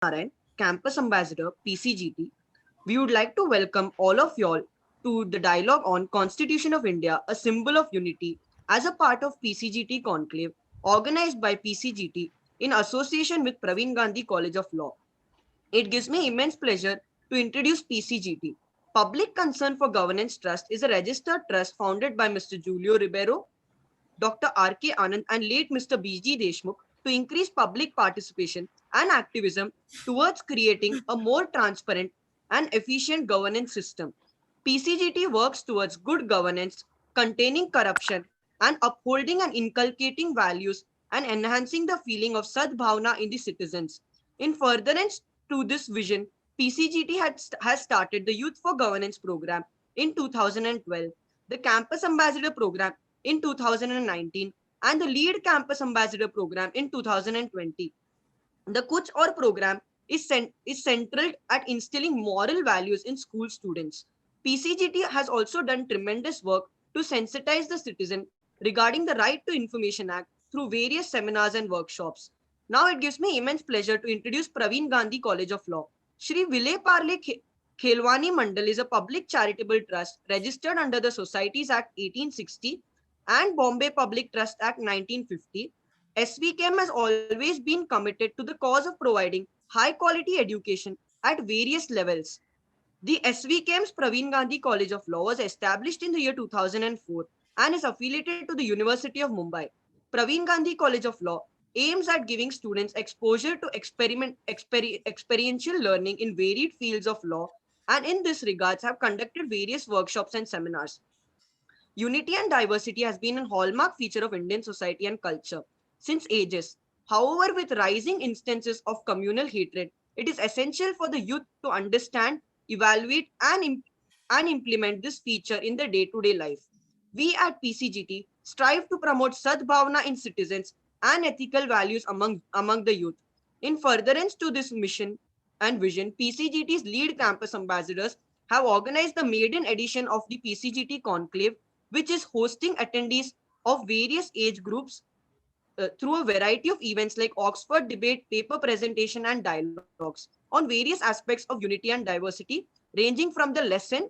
Narayan, Campus Ambassador, PCGT. We would like to welcome all of y'all to the dialogue on Constitution of India, a symbol of unity, as a part of PCGT Conclave, organized by PCGT in association with Praveen Gandhi College of Law. It gives me immense pleasure to introduce PCGT. Public Concern for Governance Trust is a registered trust founded by Mr. Julio Ribeiro, Dr. R.K. Anand, and late Mr. B.G. Deshmukh to increase public participation and activism towards creating a more transparent and efficient governance system. PCGT works towards good governance, containing corruption, and upholding and inculcating values and enhancing the feeling of Sadbhavna in the citizens. In furtherance to this vision, PCGT has started the Youth for Governance program in 2012, the Campus Ambassador program in 2019, and the Lead Campus Ambassador program in 2020. The Kuch Aur program is central at instilling moral values in school students. PCGT has also done tremendous work to sensitize the citizen regarding the Right to Information Act through various seminars and workshops. Now it gives me immense pleasure to introduce Praveen Gandhi College of Law. Shri Vile Parle Khelwani Mandal is a public charitable trust registered under the Societies Act 1860 and Bombay Public Trust Act 1950. SVKM has always been committed to the cause of providing high quality education at various levels. The SVKM's Praveen Gandhi College of Law was established in the year 2004 and is affiliated to the University of Mumbai. Praveen Gandhi College of Law aims at giving students exposure to experiential learning in varied fields of law, and in this regards have conducted various workshops and seminars. Unity and diversity has been a hallmark feature of Indian society and culture since ages. However, with rising instances of communal hatred, it is essential for the youth to understand, evaluate, and implement this feature in their day-to-day life. We at PCGT strive to promote Sadbhavna in citizens and ethical values among the youth. In furtherance to this mission and vision, PCGT's lead campus ambassadors have organized the maiden edition of the PCGT Conclave, which is hosting attendees of various age groups through a variety of events like Oxford debate, paper presentation, and dialogues on various aspects of unity and diversity, ranging from the lesson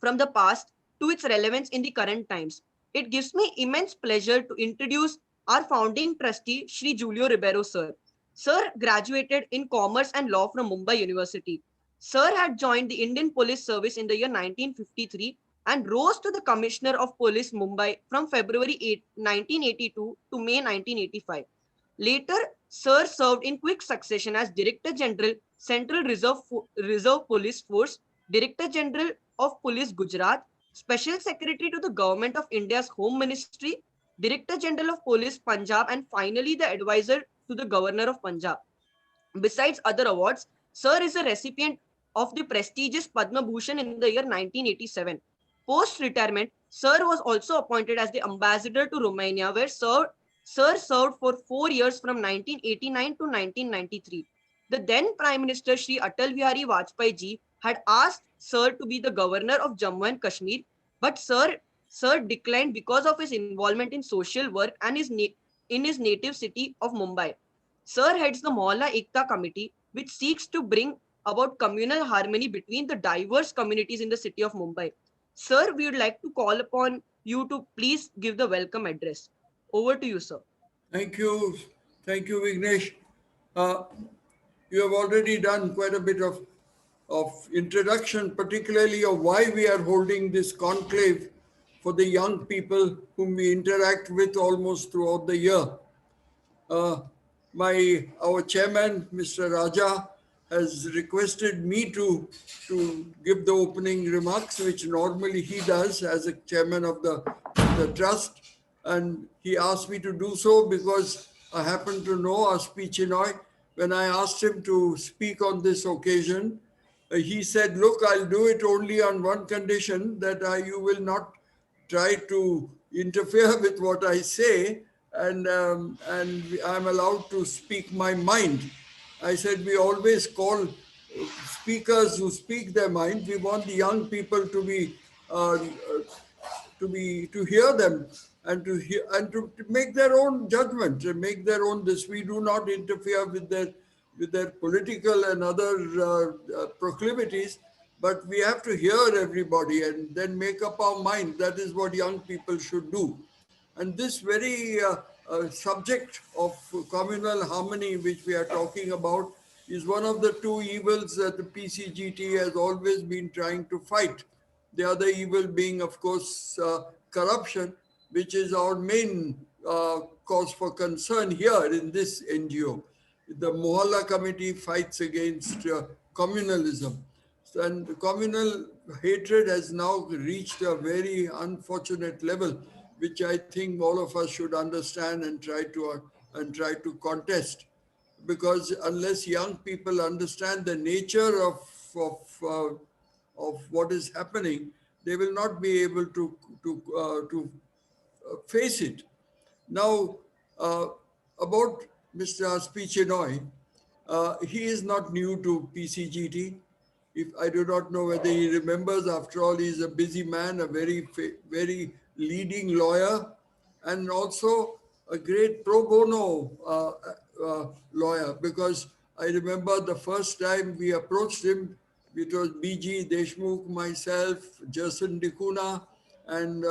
from the past to its relevance in the current times. It gives me immense pleasure to introduce our founding trustee, Shri Julio Ribeiro, sir. Sir graduated in Commerce and Law from Mumbai University. Sir had joined the Indian Police Service in the year 1953 and rose to the Commissioner of Police Mumbai from February 1982 to May 1985. Later, Sir served in quick succession as Director General, Central Reserve Police Force, Director General of Police Gujarat, Special Secretary to the Government of India's Home Ministry, Director General of Police Punjab, and finally the advisor to the Governor of Punjab. Besides other awards, Sir is a recipient of the prestigious Padma Bhushan in the year 1987. Post retirement, Sir was also appointed as the ambassador to Romania, where Sir served for 4 years from 1989 to 1993. The then Prime Minister Shri Atal Bihari Vajpayee ji had asked Sir to be the governor of Jammu and Kashmir, but Sir declined because of his involvement in social work and in his native city of Mumbai. Sir heads the Mohalla Ekta Committee, which seeks to bring about communal harmony between the diverse communities in the city of Mumbai. Sir, we would like to call upon you to please give the welcome address. Over to you, sir. Thank you. Thank you, Vignesh. Uh, you have already done quite a bit of introduction, particularly of why we are holding this conclave for the young people whom we interact with almost throughout the year. Uh, our chairman, Mr. Raja, has requested me to give the opening remarks, which normally he does as a chairman of the trust. And he asked me to do so because I happen to know Aspi Chinoy. When I asked him to speak on this occasion, he said, look, I'll do it only on one condition, that you will not try to interfere with what I say, and I'm allowed to speak my mind. I said, we always call speakers who speak their mind. We want the young people to hear them and to make their own judgment, to make their own this. We do not interfere with with their political and other proclivities, but we have to hear everybody and then make up our mind. That is what young people should do. And this very subject of communal harmony, which we are talking about, is one of the two evils that the PCGT has always been trying to fight. The other evil being, of course, corruption, which is our main cause for concern here in this NGO. The Mohalla Committee fights against communalism. And communal hatred has now reached a very unfortunate level, which I think all of us should understand and try to contest. Because unless young people understand the nature of what is happening, they will not be able to face it. Now, uh, about Mr. Aspi Chenoy, he is not new to PCGT. If I do not know whether he remembers, after all, he is a busy man, a very leading lawyer, and also a great pro bono lawyer. Because I remember the first time we approached him, it was BG Deshmukh, myself, Jason Dikuna, and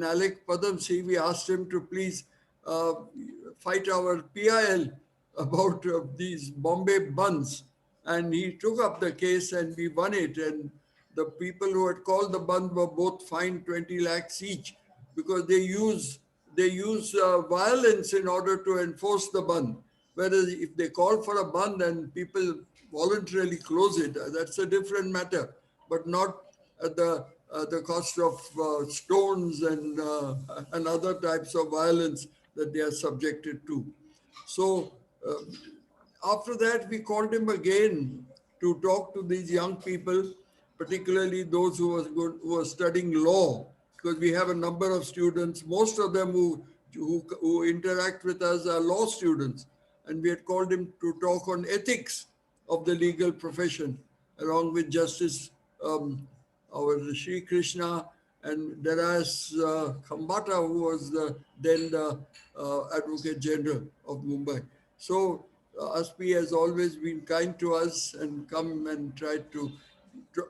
Alec Padamsi. We asked him to please uh, fight our PIL about these Bombay buns. And he took up the case and we won it. And the people who had called the bund were both fined 20 lakhs each because they use violence in order to enforce the bund. Whereas if they call for a bund and people voluntarily close it, that's a different matter, but not at the cost of stones and other types of violence that they are subjected to. So after that, we called him again to talk to these young people, particularly those who were studying law, because we have a number of students. Most of them who interact with us are law students, and we had called him to talk on ethics of the legal profession, along with Justice our Sri Krishna and Darius Khambata, who was then the Advocate General of Mumbai. So Aspi has always been kind to us and come and tried to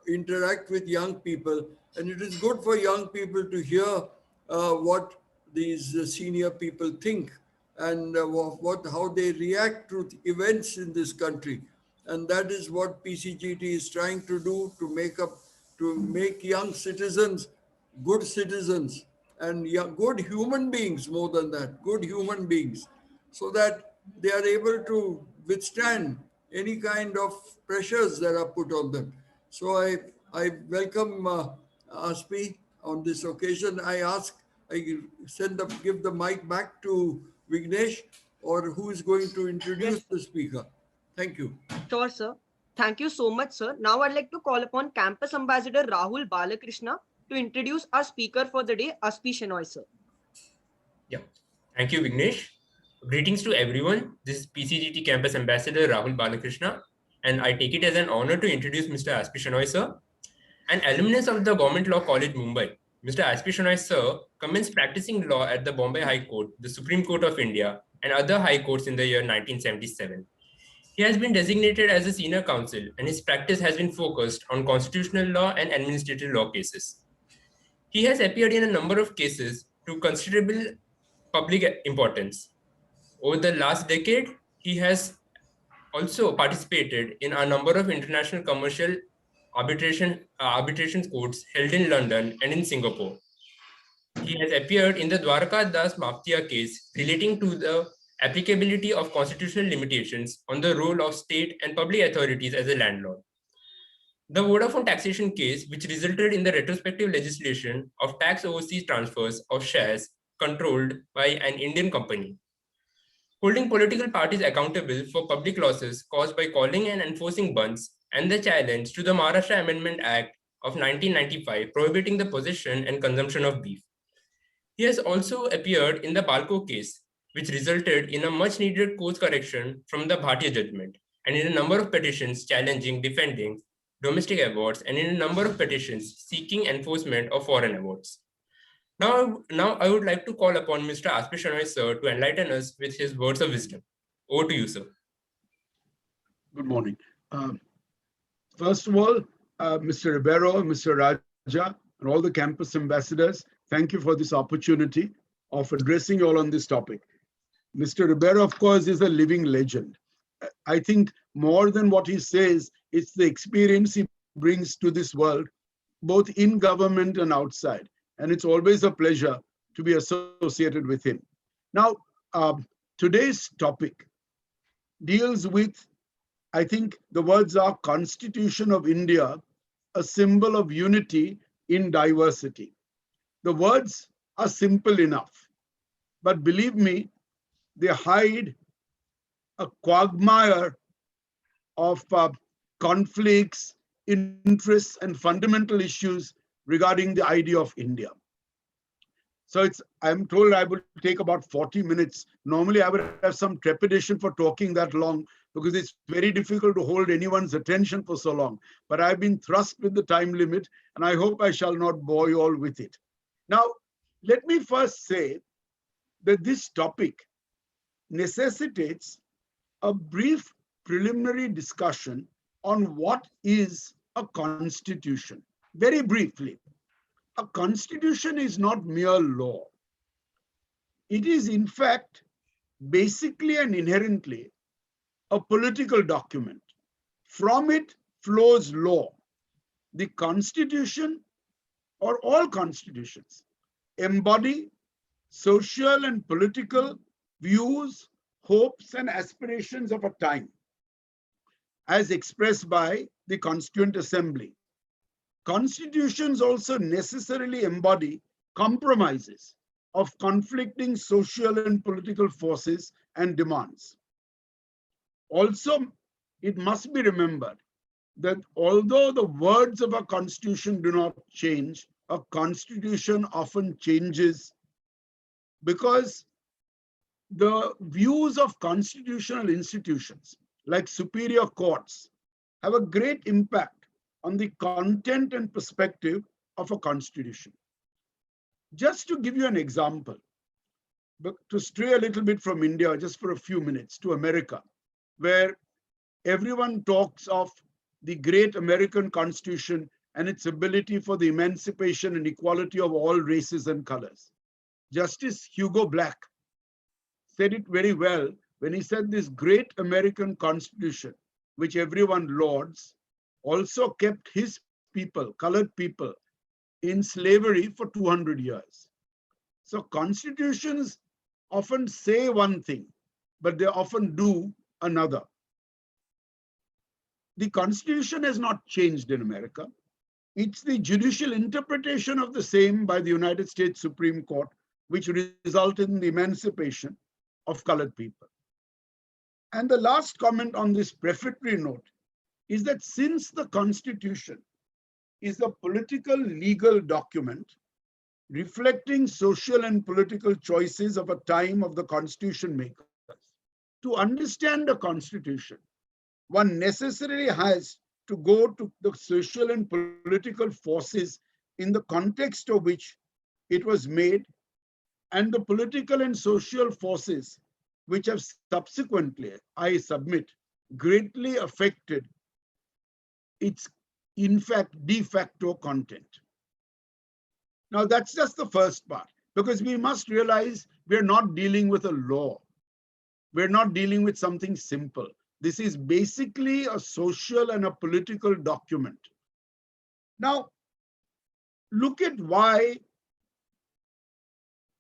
interact with young people. And it is good for young people to hear what these senior people think and how they react to events in this country. And that is what PCGT is trying to do to make young citizens good citizens and good human beings, more than that, good human beings, so that they are able to withstand any kind of pressures that are put on them. So I welcome Aspi on this occasion. Give the mic back to Vignesh, or who is going to introduce Yes, the speaker. Thank you. sure, sir. Thank you so much, sir. Now I'd like to call upon Campus Ambassador Rahul Balakrishna to introduce our speaker for the day, Aspi Shenoy, sir. Yeah, thank you, Vignesh. Greetings to everyone. This is PCGT Campus Ambassador Rahul Balakrishna, and I take it as an honor to introduce Mr. Aspi Shenoy, sir, an alumnus of the Government Law College, Mumbai. Mr. Aspi Shenoy, sir, commenced practicing law at the Bombay High Court, the Supreme Court of India, and other high courts in the year 1977. He has been designated as a senior counsel, and his practice has been focused on constitutional law and administrative law cases. He has appeared in a number of cases to considerable public importance. Over the last decade, he has also participated in a number of international commercial arbitration courts held in London and in Singapore. He has appeared in the Dwarka Das Maftia case relating to the applicability of constitutional limitations on the role of state and public authorities as a landlord. The Vodafone taxation case, which resulted in the retrospective legislation of tax overseas transfers of shares controlled by an Indian company. Holding political parties accountable for public losses caused by calling and enforcing bunds, and the challenge to the Maharashtra Amendment Act of 1995 prohibiting the possession and consumption of beef. He has also appeared in the Balco case, which resulted in a much needed course correction from the Bhatia judgment, and in a number of petitions challenging, defending domestic awards, and in a number of petitions seeking enforcement of foreign awards. Now I would like to call upon Mr. Aspi Shenoy, sir, to enlighten us with his words of wisdom. Over to you, sir. Good morning. First of all, Mr. Ribeiro, Mr. Raja, and all the campus ambassadors, thank you for this opportunity of addressing you all on this topic. Mr. Ribeiro, of course, is a living legend. I think more than what he says, it's the experience he brings to this world, both in government and outside. And it's always a pleasure to be associated with him. Now, today's topic deals with, I think the words are Constitution of India, a symbol of unity in diversity. The words are simple enough, but believe me, they hide a quagmire of conflicts, interests, and fundamental issues regarding the idea of India. So I'm told I will take about 40 minutes. Normally I would have some trepidation for talking that long because it's very difficult to hold anyone's attention for so long. But I've been thrust with the time limit and I hope I shall not bore you all with it. Now, let me first say that this topic necessitates a brief preliminary discussion on what is a constitution. Very briefly, a constitution is not mere law. It is, in fact, basically and inherently a political document. From it flows law. The Constitution, or all constitutions, embody social and political views, hopes, and aspirations of a time, as expressed by the Constituent Assembly. Constitutions also necessarily embody compromises of conflicting social and political forces and demands. Also, it must be remembered that although the words of a constitution do not change, a constitution often changes because the views of constitutional institutions like superior courts have a great impact on the content and perspective of a constitution. Just to give you an example, but to stray a little bit from India just for a few minutes to America, where everyone talks of the great American Constitution and its ability for the emancipation and equality of all races and colors. Justice Hugo Black said it very well when he said this great American Constitution, which everyone lauds, also kept his people, colored people, in slavery for 200 years. So constitutions often say one thing, but they often do another. The Constitution has not changed in America. It's the judicial interpretation of the same by the United States Supreme Court, which resulted in the emancipation of colored people. And the last comment on this prefatory note is that since the Constitution is a political legal document reflecting social and political choices of a time of the Constitution makers, to understand a Constitution, one necessarily has to go to the social and political forces in the context of which it was made and the political and social forces which have subsequently, I submit, greatly affected its, in fact, de facto content. Now, that's just the first part, because we must realize we're not dealing with a law. We're not dealing with something simple. This is basically a social and a political document. Now, look at why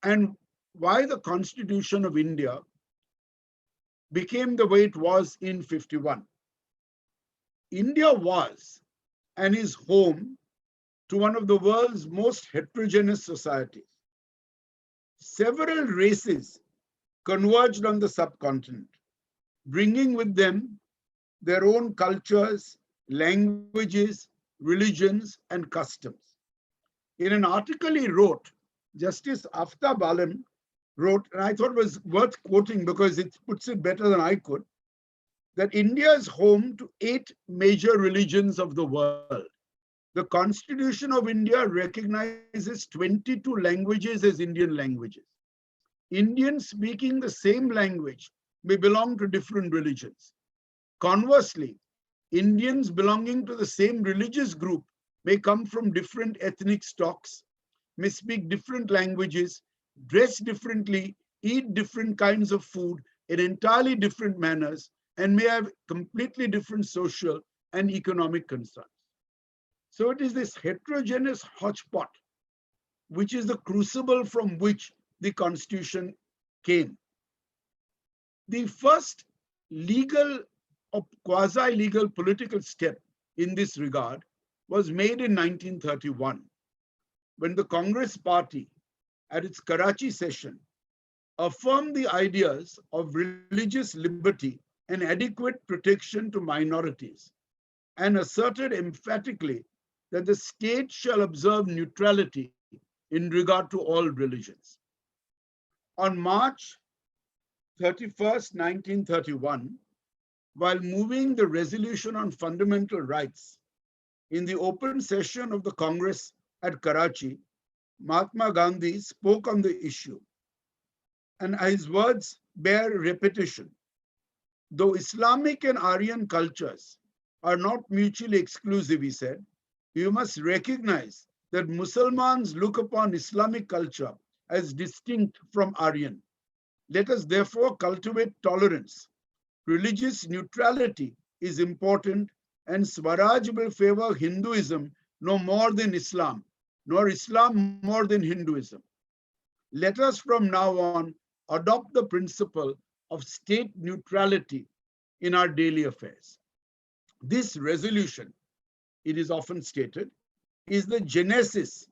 the Constitution of India became the way it was in 51. India was and is home to one of the world's most heterogeneous societies. Several races converged on the subcontinent, bringing with them their own cultures, languages, religions, and customs. In an article he wrote, Justice Aftab Alam wrote, and I thought it was worth quoting because it puts it better than I could, that India is home to 8 major religions of the world. The Constitution of India recognizes 22 languages as Indian languages. Indians speaking the same language may belong to different religions. Conversely, Indians belonging to the same religious group may come from different ethnic stocks, may speak different languages, dress differently, eat different kinds of food in entirely different manners, and may have completely different social and economic concerns. So it is this heterogeneous hodgepodge which is the crucible from which the Constitution came. The first legal or quasi-legal political step in this regard was made in 1931, when the Congress Party, at its Karachi session, affirmed the ideas of religious liberty and adequate protection to minorities, and asserted emphatically that the state shall observe neutrality in regard to all religions. On March 31st, 1931, while moving the resolution on fundamental rights in the open session of the Congress at Karachi, Mahatma Gandhi spoke on the issue, and his words bear repetition. Though Islamic and Aryan cultures are not mutually exclusive, he said, you must recognize that Muslims look upon Islamic culture as distinct from Aryan. Let us therefore cultivate tolerance. Religious neutrality is important, and Swaraj will favor Hinduism no more than Islam, nor Islam more than Hinduism. Let us from now on adopt the principle of state neutrality in our daily affairs. This resolution, it is often stated, is the genesis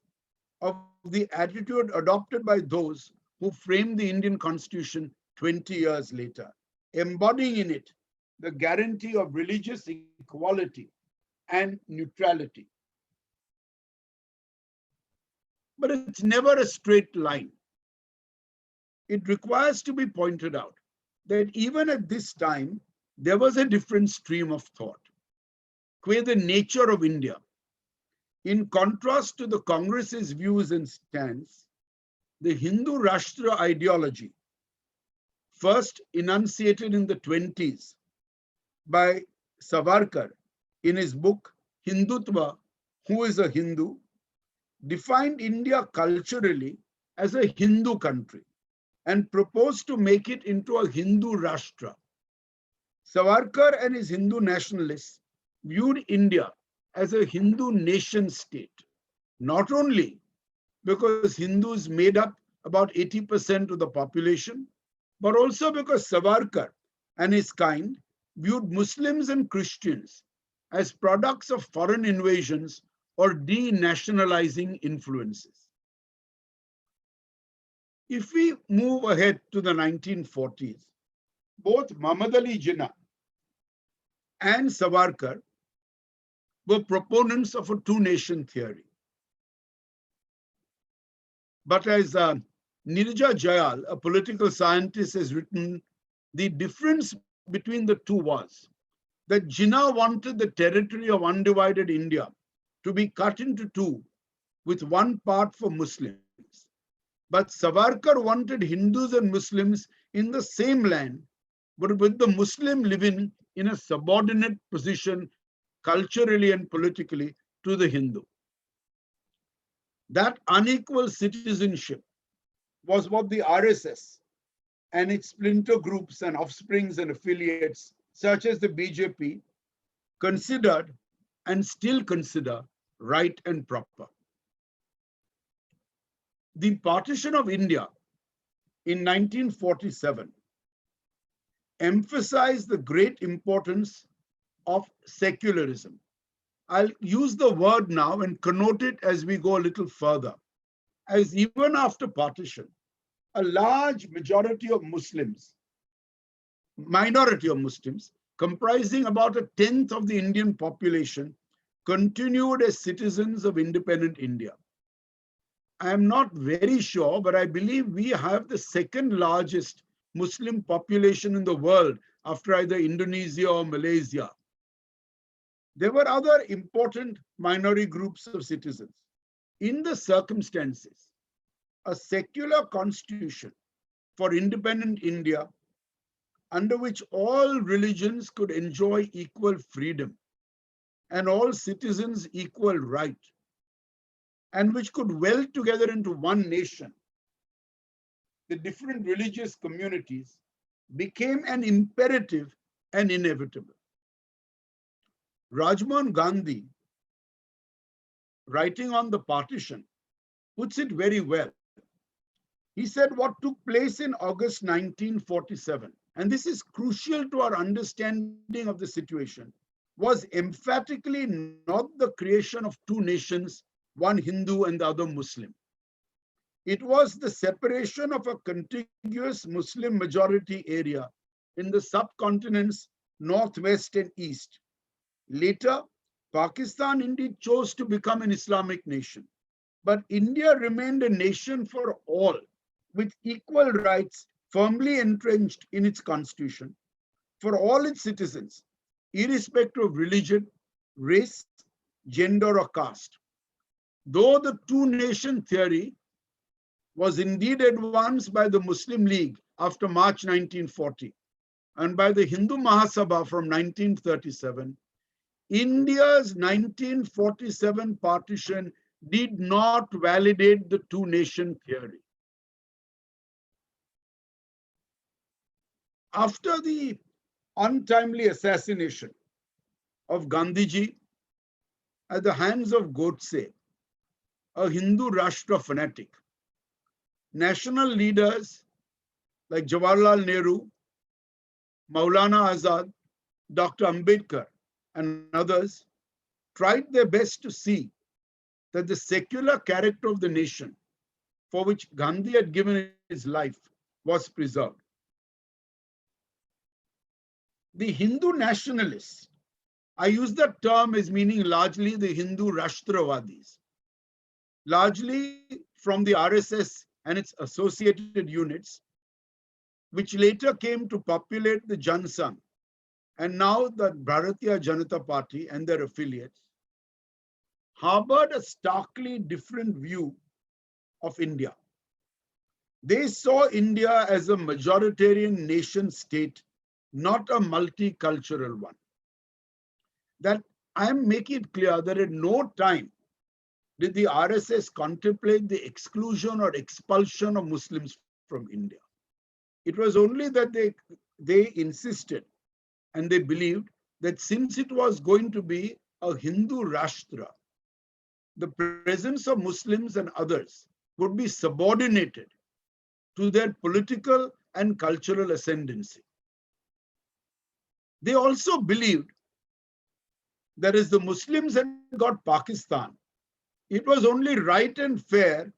of the attitude adopted by those who framed the Indian Constitution 20 years later, embodying in it the guarantee of religious equality and neutrality. But it's never a straight line. It requires to be pointed out that even at this time, there was a different stream of thought, queer the nature of India. In contrast to the Congress's views and stance, the Hindu Rashtra ideology, first enunciated in the 20s by Savarkar in his book Hindutva, Who is a Hindu?, defined India culturally as a Hindu country and proposed to make it into a Hindu Rashtra. Savarkar and his Hindu nationalists viewed India as a Hindu nation state, not only because Hindus made up about 80% of the population, but also because Savarkar and his kind viewed Muslims and Christians as products of foreign invasions or denationalizing influences. If we move ahead to the 1940s, both Muhammad Ali Jinnah and Savarkar were proponents of a two-nation theory. But as Nirja Jayal, a political scientist, has written, the difference between the two was that Jinnah wanted the territory of undivided India to be cut into two, with one part for Muslims. But Savarkar wanted Hindus and Muslims in the same land, but with the Muslim living in a subordinate position culturally and politically to the Hindu. That unequal citizenship was what the RSS and its splinter groups and offsprings and affiliates, such as the BJP, considered and still consider right and proper. The partition of India in 1947 emphasized the great importance of secularism. I'll use the word now and connote it as we go a little further, as even after partition, a large majority of Muslims, minority of Muslims, comprising about 1/10 of the Indian population, continued as citizens of independent India. I am not very sure, but I believe we have the second largest Muslim population in the world after either Indonesia or Malaysia. There were other important minority groups of citizens. In the circumstances, a secular constitution for independent India under which all religions could enjoy equal freedom and all citizens equal right, and which could weld together into one nation, the different religious communities, became an imperative and inevitable. Rajmohan Gandhi, writing on the partition, puts it very well. He said what took place in August 1947, and this is crucial to our understanding of the situation, was emphatically not the creation of two nations, one Hindu and the other Muslim. It was the separation of a contiguous Muslim majority area in the subcontinents northwest and east. Later, Pakistan indeed chose to become an Islamic nation, but India remained a nation for all, with equal rights firmly entrenched in its constitution for all its citizens, irrespective of religion, race, gender, or caste. Though the two-nation theory was indeed advanced by the Muslim League after March 1940 and by the Hindu Mahasabha from 1937, India's 1947 partition did not validate the two-nation theory. After the untimely assassination of Gandhiji at the hands of Godse, a Hindu Rashtra fanatic, national leaders like Jawaharlal Nehru, Maulana Azad, Dr. Ambedkar, and others tried their best to see that the secular character of the nation for which Gandhi had given his life was preserved. The Hindu nationalists, I use that term as meaning largely the Hindu Rashtravadis, largely from the RSS and its associated units, which later came to populate the Jansangh and now the Bharatiya Janata Party and their affiliates, harbored a starkly different view of India. They saw India as a majoritarian nation state, not a multicultural one. That I am making it clear that at no time did the RSS contemplate the exclusion or expulsion of Muslims from India. It was only that they insisted and they believed that since it was going to be a Hindu Rashtra, the presence of Muslims and others would be subordinated to their political and cultural ascendancy. They also believed that as the Muslims had got Pakistan, it was only right and fair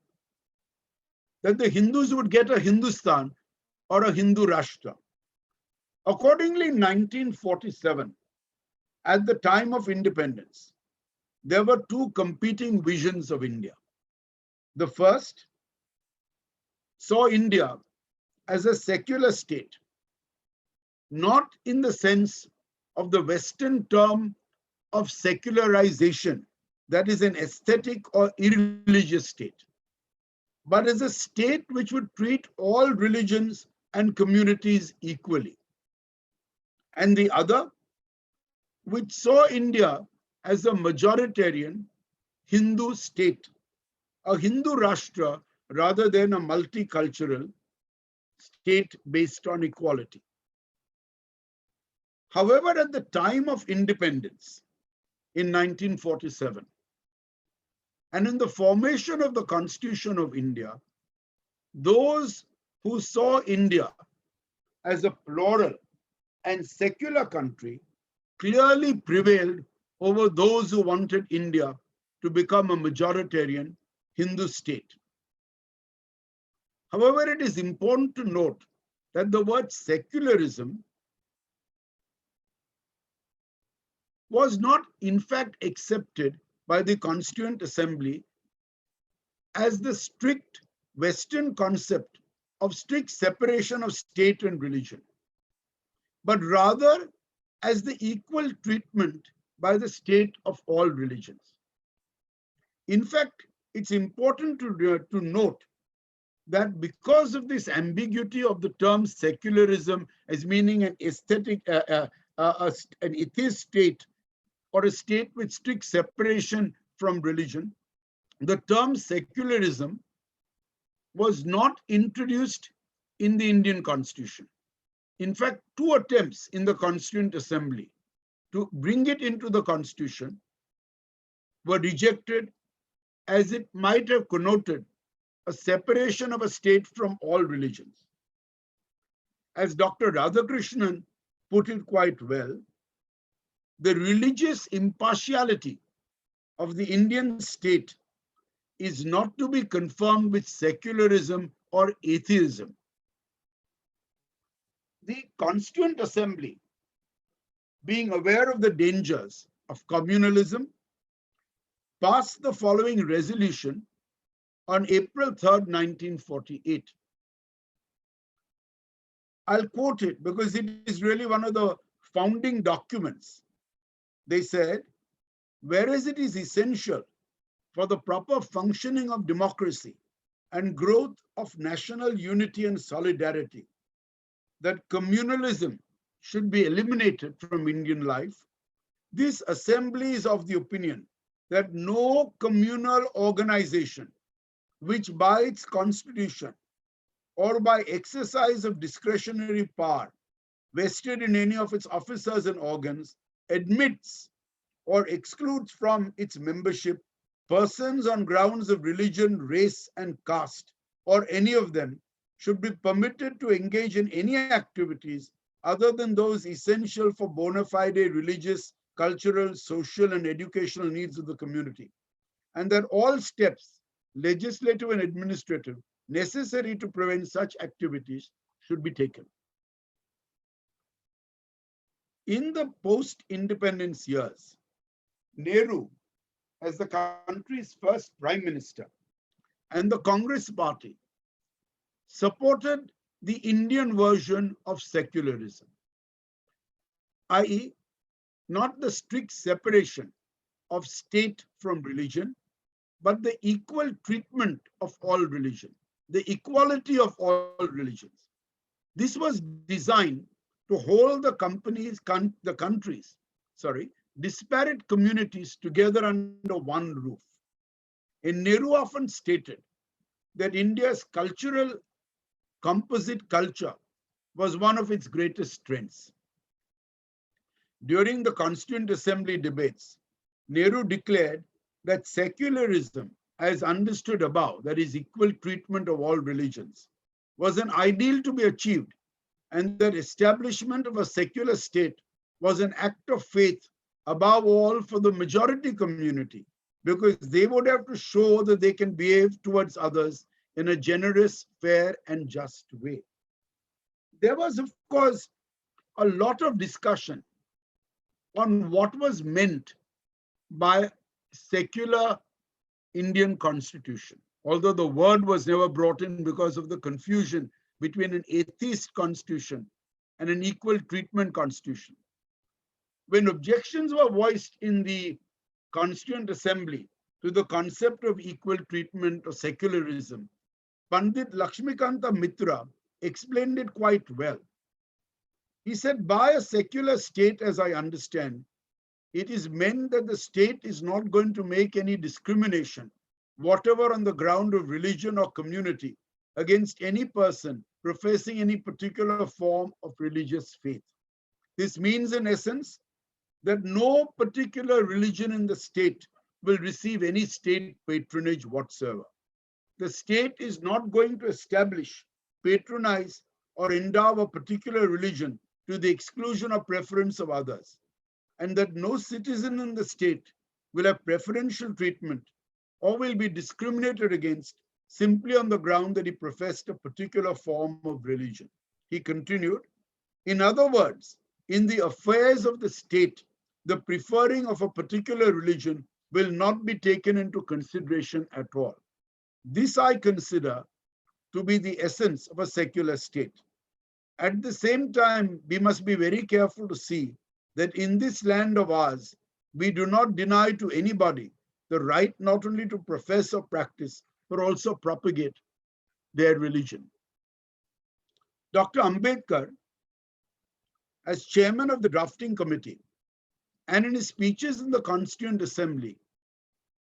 that the Hindus would get a Hindustan or a Hindu Rashtra. Accordingly, in 1947, at the time of independence, there were two competing visions of India. The first saw India as a secular state, not in the sense of the Western term of secularization, that is an aesthetic or irreligious state, but as a state which would treat all religions and communities equally. And the other, which saw India as a majoritarian Hindu state, a Hindu Rashtra rather than a multicultural state based on equality. However, at the time of independence in 1947, and in the formation of the Constitution of India, those who saw India as a plural and secular country clearly prevailed over those who wanted India to become a majoritarian Hindu state. However, it is important to note that the word secularism was not in fact accepted by the Constituent Assembly as the strict Western concept of strict separation of state and religion, but rather as the equal treatment by the state of all religions. In fact, it's important to note that because of this ambiguity of the term secularism as meaning an an atheist state or a state with strict separation from religion, the term secularism was not introduced in the Indian Constitution. In fact, two attempts in the Constituent Assembly to bring it into the Constitution were rejected, as it might have connoted a separation of a state from all religions. As Dr. Radhakrishnan put it quite well, the religious impartiality of the Indian state is not to be confirmed with secularism or atheism. The Constituent Assembly, being aware of the dangers of communalism, passed the following resolution on April 3rd, 1948. I'll quote it because it is really one of the founding documents. They said, whereas it is essential for the proper functioning of democracy and growth of national unity and solidarity, that communalism should be eliminated from Indian life, this assembly is of the opinion that no communal organization which by its constitution or by exercise of discretionary power vested in any of its officers and organs admits or excludes from its membership persons on grounds of religion, race, and caste, or any of them, should be permitted to engage in any activities other than those essential for bona fide religious, cultural, social, and educational needs of the community, and that all steps, legislative and administrative, necessary to prevent such activities should be taken. In the post-independence years, Nehru, as the country's first prime minister, and the Congress party supported the Indian version of secularism, i.e., not the strict separation of state from religion, but the equal treatment of all religion, the equality of all religions. This was designed to hold the country's disparate communities together under one roof. And Nehru often stated that India's cultural composite culture was one of its greatest strengths. During the Constituent Assembly debates, Nehru declared that secularism, as understood above, that is equal treatment of all religions, was an ideal to be achieved, and that establishment of a secular state was an act of faith above all for the majority community, because they would have to show that they can behave towards others in a generous, fair, and just way. There was, of course, a lot of discussion on what was meant by secular Indian constitution, although the word was never brought in because of the confusion between an atheist constitution and an equal treatment constitution. When objections were voiced in the Constituent Assembly to the concept of equal treatment or secularism, Pandit Lakshmikanta Mitra explained it quite well. He said, by a secular state, as I understand, it is meant that the state is not going to make any discrimination, whatever on the ground of religion or community, against any person professing any particular form of religious faith. This means, in essence, that no particular religion in the state will receive any state patronage whatsoever. The state is not going to establish, patronize, or endow a particular religion to the exclusion or preference of others, and that no citizen in the state will have preferential treatment or will be discriminated against simply on the ground that he professed a particular form of religion. He continued, in other words, in the affairs of the state, the preferring of a particular religion will not be taken into consideration at all. This I consider to be the essence of a secular state. At the same time, we must be very careful to see that in this land of ours, we do not deny to anybody the right not only to profess or practice, but also propagate their religion. Dr. Ambedkar, as chairman of the drafting committee and in his speeches in the Constituent Assembly,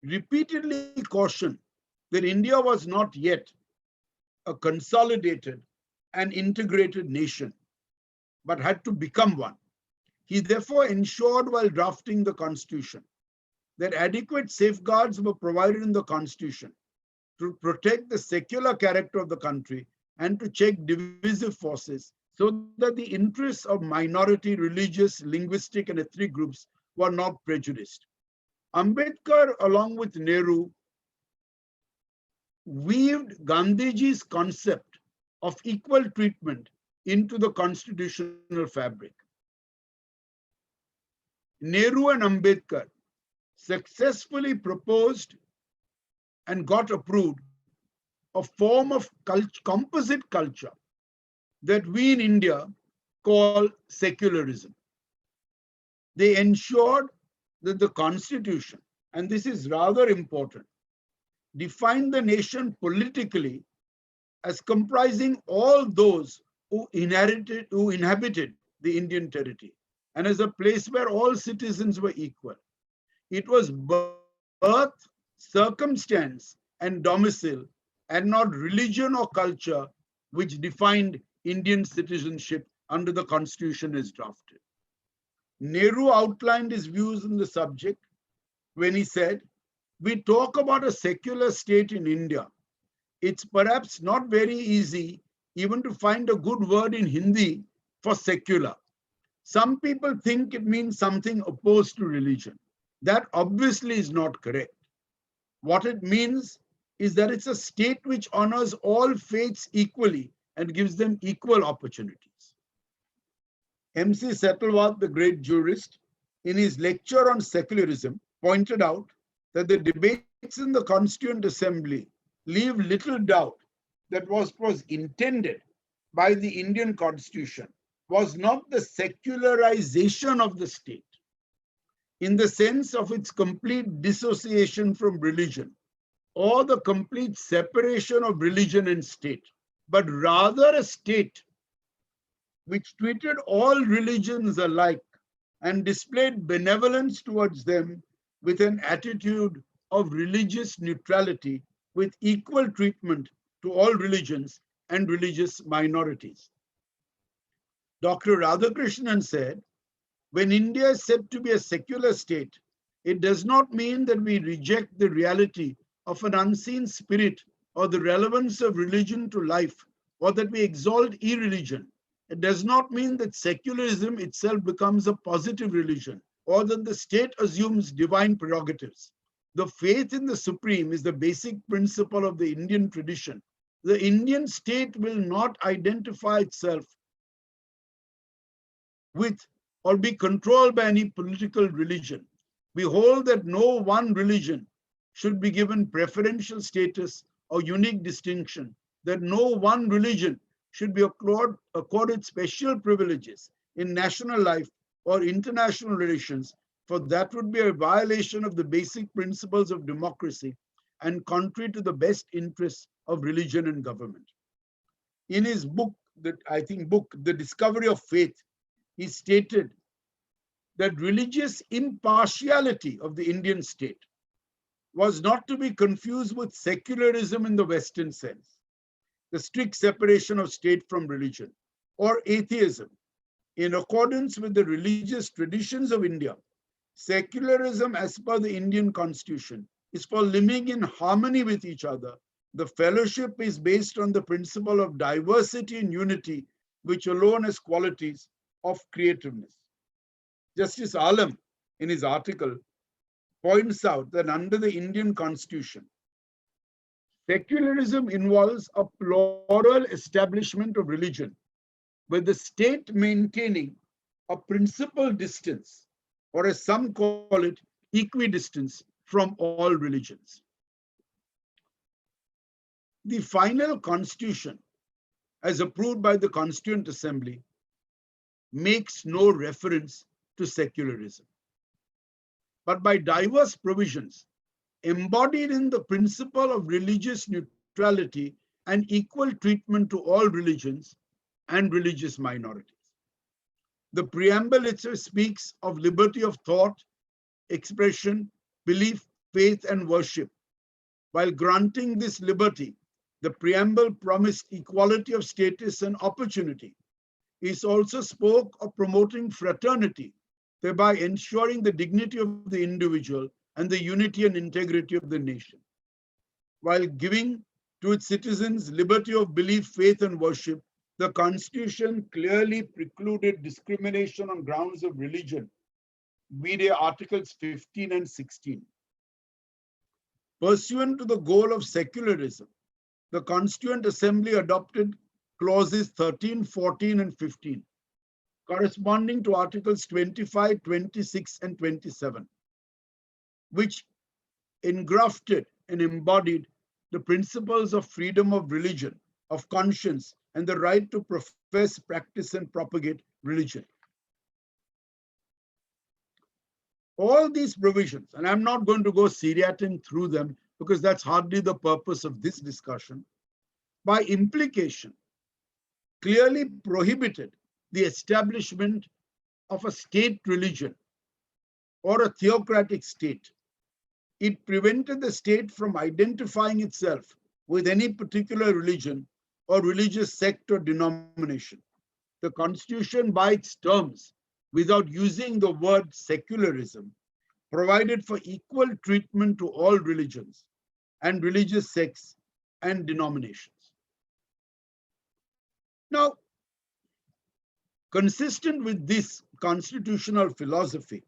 repeatedly cautioned that India was not yet a consolidated and integrated nation, but had to become one. He therefore ensured while drafting the Constitution that adequate safeguards were provided in the Constitution to protect the secular character of the country and to check divisive forces so that the interests of minority, religious, linguistic, and ethnic groups were not prejudiced. Ambedkar, along with Nehru, weaved Gandhiji's concept of equal treatment into the constitutional fabric. Nehru and Ambedkar successfully proposed and got approved a form of composite culture that we in India call secularism. They ensured that the Constitution, and this is rather important, defined the nation politically as comprising all those who inhabited the Indian territory and as a place where all citizens were equal. It was birth, circumstance, and domicile, and not religion or culture, which defined Indian citizenship under the Constitution as drafted. Nehru outlined his views on the subject when he said, "We talk about a secular state in India. It's perhaps not very easy even to find a good word in Hindi for secular. Some people think it means something opposed to religion. That obviously is not correct. What it means is that it's a state which honors all faiths equally and gives them equal opportunities." M.C. Setalvad, the great jurist, in his lecture on secularism, pointed out that the debates in the Constituent Assembly leave little doubt that what was intended by the Indian Constitution was not the secularization of the state in the sense of its complete dissociation from religion or the complete separation of religion and state, but rather a state which treated all religions alike and displayed benevolence towards them with an attitude of religious neutrality with equal treatment to all religions and religious minorities. Dr. Radhakrishnan said, "When India is said to be a secular state, it does not mean that we reject the reality of an unseen spirit or the relevance of religion to life, or that we exalt irreligion. It does not mean that secularism itself becomes a positive religion, or that the state assumes divine prerogatives. The faith in the Supreme is the basic principle of the Indian tradition. The Indian state will not identify itself with or be controlled by any political religion. We hold that no one religion should be given preferential status or unique distinction, that no one religion should be accorded special privileges in national life or international relations, for that would be a violation of the basic principles of democracy and contrary to the best interests of religion and government." In his book, The Discovery of Faith, he stated that religious impartiality of the Indian state was not to be confused with secularism in the Western sense, the strict separation of state from religion, or atheism. In accordance with the religious traditions of India, secularism as per the Indian Constitution is for living in harmony with each other. The fellowship is based on the principle of diversity and unity, which alone has qualities of creativeness. Justice Alam, in his article, points out that under the Indian Constitution, secularism involves a plural establishment of religion, with the state maintaining a principal distance, or as some call it, equidistance from all religions. The final constitution, as approved by the Constituent Assembly, makes no reference to secularism, but by diverse provisions embodied in the principle of religious neutrality, and equal treatment to all religions and religious minorities. The preamble itself speaks of liberty of thought, expression, belief, faith, and worship. While granting this liberty, the preamble promised equality of status and opportunity. It also spoke of promoting fraternity, thereby ensuring the dignity of the individual and the unity and integrity of the nation. While giving to its citizens liberty of belief, faith, and worship, the Constitution clearly precluded discrimination on grounds of religion, vide Articles 15 and 16. Pursuant to the goal of secularism, the Constituent Assembly adopted clauses 13, 14, and 15, corresponding to Articles 25, 26, and 27, which engrafted and embodied the principles of freedom of religion, of conscience, and the right to profess, practice, and propagate religion. All these provisions, and I'm not going to go seriatim through them because that's hardly the purpose of this discussion, by implication, clearly prohibited the establishment of a state religion or a theocratic state. It prevented the state from identifying itself with any particular religion or religious sect or denomination. The Constitution, by its terms, without using the word secularism, provided for equal treatment to all religions and religious sects and denominations. Now, consistent with this constitutional philosophy,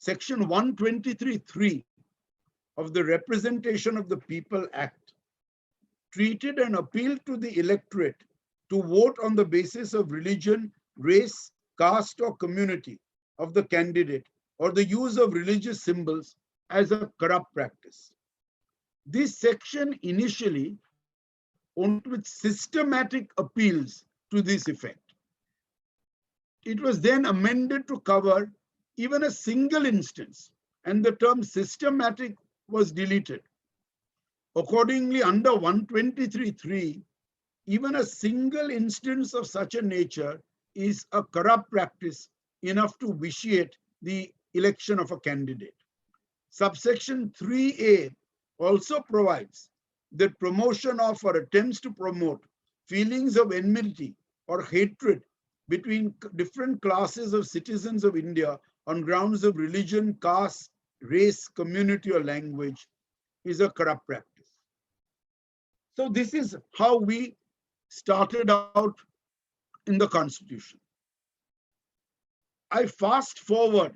Section 123(3) of the Representation of the People Act treated an appeal to the electorate to vote on the basis of religion, race, caste, or community of the candidate or the use of religious symbols as a corrupt practice. This section initially opened with systematic appeals to this effect. It was then amended to cover even a single instance, and the term systematic was deleted. Accordingly, under 123(3), even a single instance of such a nature is a corrupt practice enough to vitiate the election of a candidate. Subsection 3A also provides that promotion of or attempts to promote feelings of enmity or hatred between different classes of citizens of India on grounds of religion, caste, race, community, or language is a corrupt practice. So this is how we started out in the Constitution. I fast forward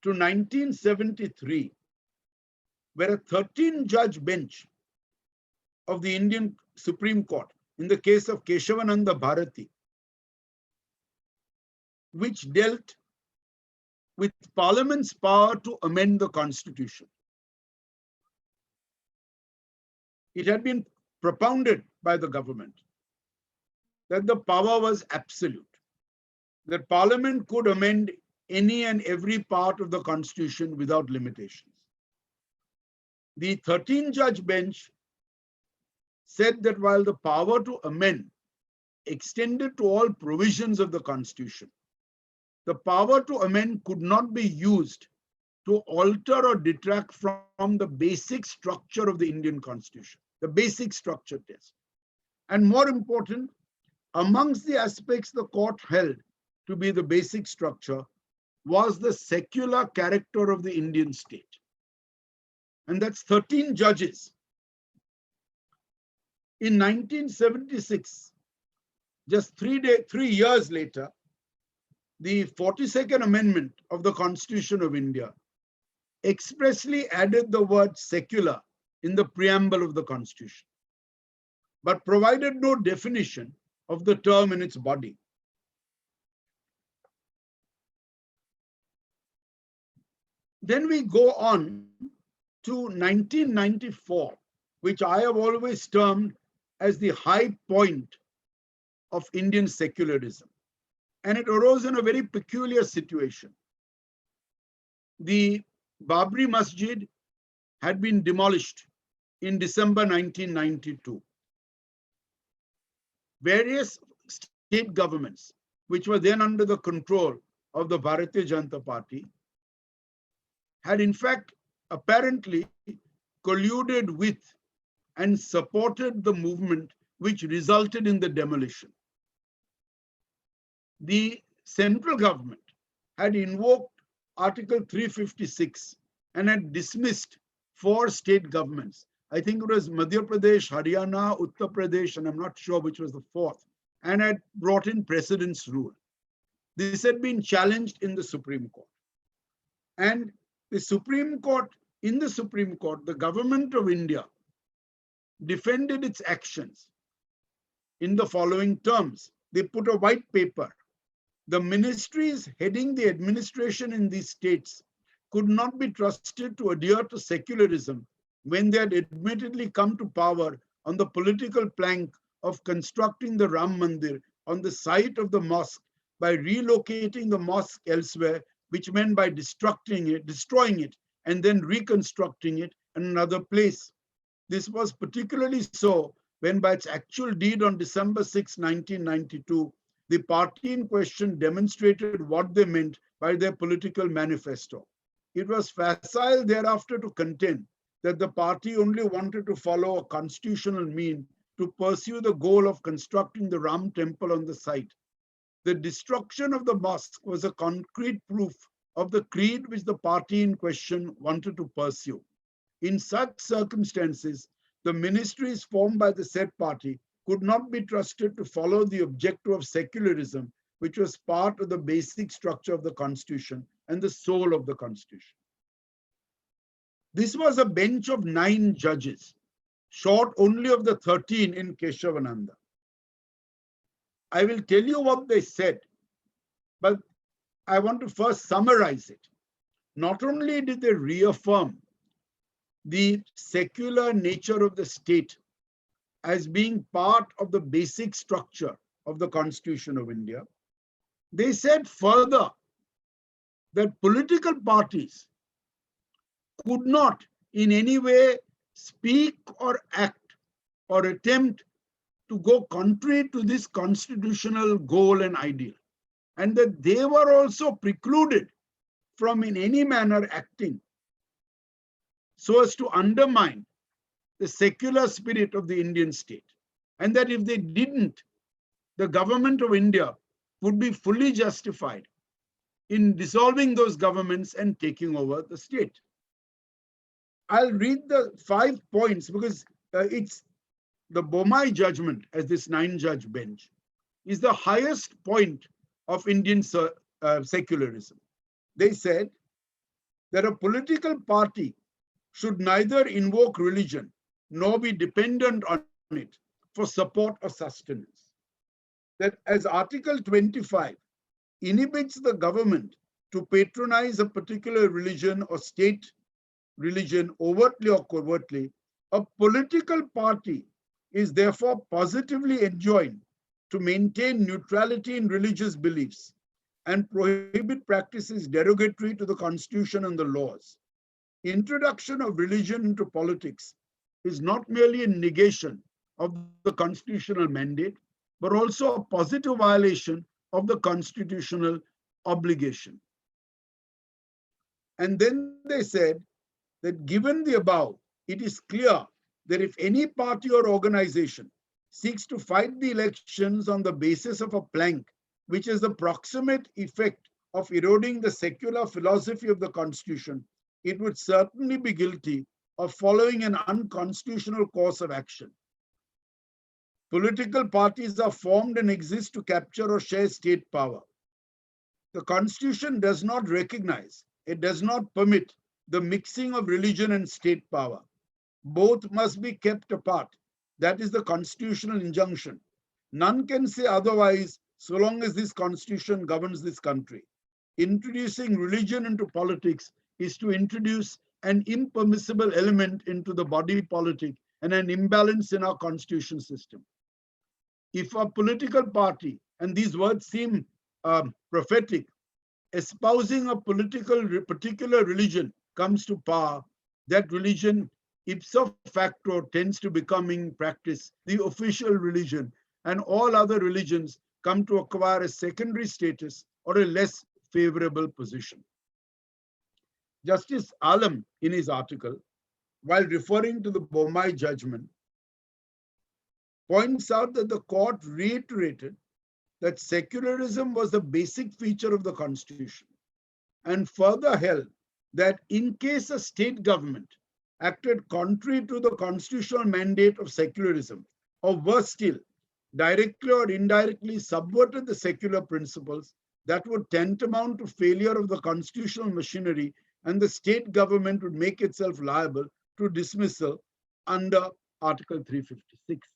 to 1973, where a 13-judge bench of the Indian Supreme Court, in the case of Keshavananda Bharati, which dealt with Parliament's power to amend the Constitution. It had been propounded by the government that the power was absolute, that Parliament could amend any and every part of the Constitution without limitations. The 13-judge bench said that while the power to amend extended to all provisions of the Constitution, the power to amend could not be used to alter or detract from the basic structure of the Indian Constitution, the basic structure test. And more important, amongst the aspects the court held to be the basic structure was the secular character of the Indian state. And that's 13 judges. In 1976, just 3 years later, the 42nd Amendment of the Constitution of India expressly added the word secular in the preamble of the Constitution, but provided no definition of the term in its body. Then we go on to 1994, which I have always termed as the high point of Indian secularism. And it arose in a very peculiar situation. The Babri Masjid had been demolished in December 1992. Various state governments, which were then under the control of the Bharatiya Janata Party, had in fact apparently colluded with and supported the movement which resulted in the demolition. The central government had invoked Article 356 and had dismissed 4 state governments. I think it was Madhya Pradesh, Haryana, Uttar Pradesh, and I'm not sure which was the 4th, and had brought in precedence rule. This had been challenged in the Supreme Court. And the Supreme Court, in the Supreme Court, the government of India defended its actions in the following terms. They put a white paper. The ministries heading the administration in these states could not be trusted to adhere to secularism when they had admittedly come to power on the political plank of constructing the Ram Mandir on the site of the mosque by relocating the mosque elsewhere, which meant by destroying it, and then reconstructing it in another place. This was particularly so when by its actual deed on December 6, 1992, the party in question demonstrated what they meant by their political manifesto. It was facile thereafter to contend that the party only wanted to follow a constitutional mean to pursue the goal of constructing the Ram temple on the site. The destruction of the mosque was a concrete proof of the creed which the party in question wanted to pursue. In such circumstances, the ministries formed by the said party could not be trusted to follow the objective of secularism, which was part of the basic structure of the constitution and the soul of the constitution. This was a bench of 9 judges, short only of the 13 in Keshavananda. I will tell you what they said, but I want to first summarize it. Not only did they reaffirm the secular nature of the state as being part of the basic structure of the Constitution of India, they said further that political parties could not in any way speak or act or attempt to go contrary to this constitutional goal and ideal, and that they were also precluded from in any manner acting so as to undermine the secular spirit of the Indian state, and that if they didn't, the government of India would be fully justified in dissolving those governments and taking over the state. I'll read the 5 points because it's the Bomai judgment as this 9-judge bench is the highest point of Indian secularism. They said that a political party should neither invoke religion nor be dependent on it for support or sustenance. That as Article 25 inhibits the government to patronize a particular religion or state religion overtly or covertly, a political party is therefore positively enjoined to maintain neutrality in religious beliefs and prohibit practices derogatory to the Constitution and the laws. Introduction of religion into politics is not merely a negation of the constitutional mandate, but also a positive violation of the constitutional obligation. And then they said that given the above, it is clear that if any party or organization seeks to fight the elections on the basis of a plank, which is the proximate effect of eroding the secular philosophy of the Constitution, it would certainly be guilty of following an unconstitutional course of action. Political parties are formed and exist to capture or share state power. The Constitution does not recognize, it does not permit the mixing of religion and state power. Both must be kept apart. That is the constitutional injunction. None can say otherwise so long as this constitution governs this country. Introducing religion into politics is to introduce an impermissible element into the body politic and an imbalance in our constitution system. If a political party, and these words seem prophetic, espousing a particular religion comes to power, that religion ipso facto tends to becoming in practice the official religion, and all other religions come to acquire a secondary status or a less favorable position. Justice Alam, in his article, while referring to the Bommai judgment, points out that the court reiterated that secularism was the basic feature of the constitution, and further held that in case a state government acted contrary to the constitutional mandate of secularism, or worse still, directly or indirectly subverted the secular principles, that would tantamount to failure of the constitutional machinery, and the state government would make itself liable to dismissal under Article 356.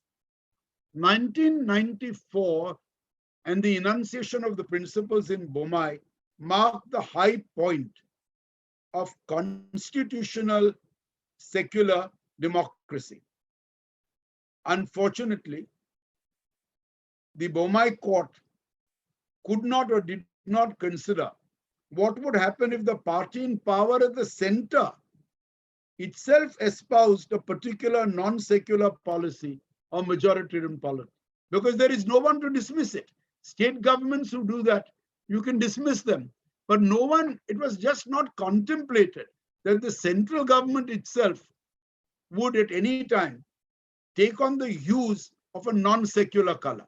1994 and the enunciation of the principles in Bommai marked the high point of constitutional secular democracy. Unfortunately, the Bommai court could not or did not consider what would happen if the party in power at the center itself espoused a particular non-secular policy or majoritarian policy, because there is no one to dismiss it. State governments who do that, you can dismiss them, but no one, it was just not contemplated that the central government itself would at any time take on the hues of a non-secular color.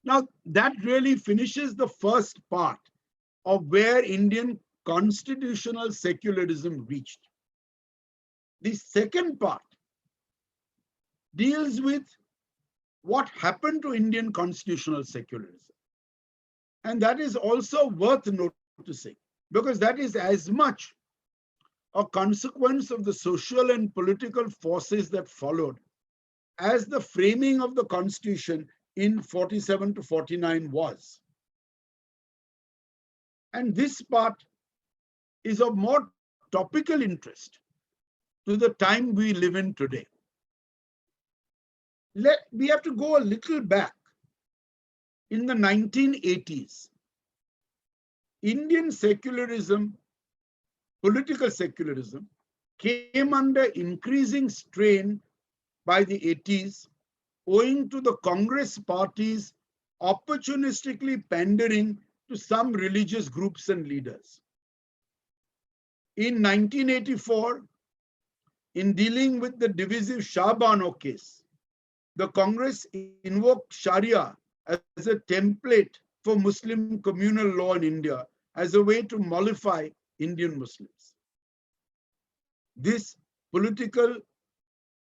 Now, that really finishes the first part of where Indian constitutional secularism reached. The second part deals with what happened to Indian constitutional secularism. And that is also worth noticing, because that is as much a consequence of the social and political forces that followed as the framing of the constitution in 47 to 49 was. And this part is of more topical interest to the time we live in today. We have to go a little back. In the 1980s, Indian secularism, political secularism, came under increasing strain by the 80s, owing to the Congress party's opportunistically pandering to some religious groups and leaders. In 1984, in dealing with the divisive Shah Bano case, the Congress invoked Sharia as a template for Muslim communal law in India as a way to mollify Indian Muslims. This political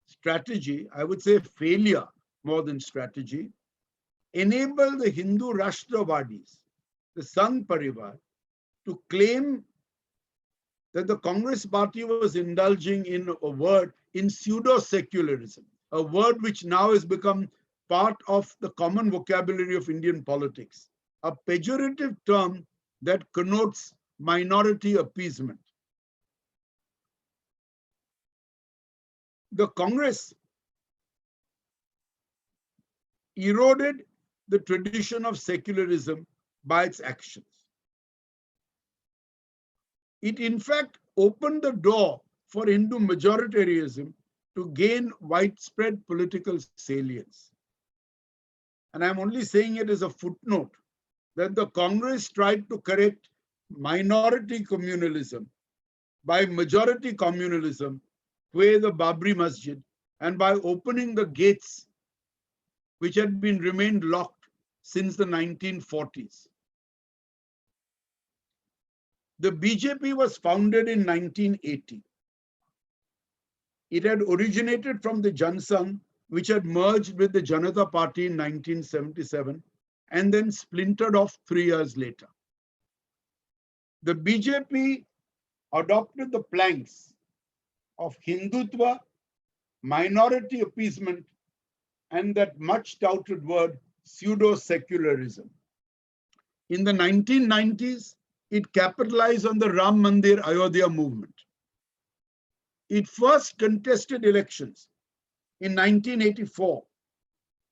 strategy, I would say failure more than strategy, enabled the Hindu Rashtravadis, the Sangh Parivar, to claim that the Congress party was indulging in pseudo-secularism, a word which now has become part of the common vocabulary of Indian politics, a pejorative term that connotes minority appeasement. The Congress eroded the tradition of secularism by its actions. It in fact opened the door for Hindu majoritarianism to gain widespread political salience. And I'm only saying it as a footnote that the Congress tried to correct minority communalism by majority communalism, with the Babri Masjid, and by opening the gates which had been remained locked since the 1940s. The BJP was founded in 1980. It had originated from the Jansangh, which had merged with the Janata Party in 1977 and then splintered off 3 years later. The BJP adopted the planks of Hindutva, minority appeasement, and that much touted word pseudo-secularism. In the 1990s, it capitalized on the Ram Mandir Ayodhya movement. It first contested elections in 1984.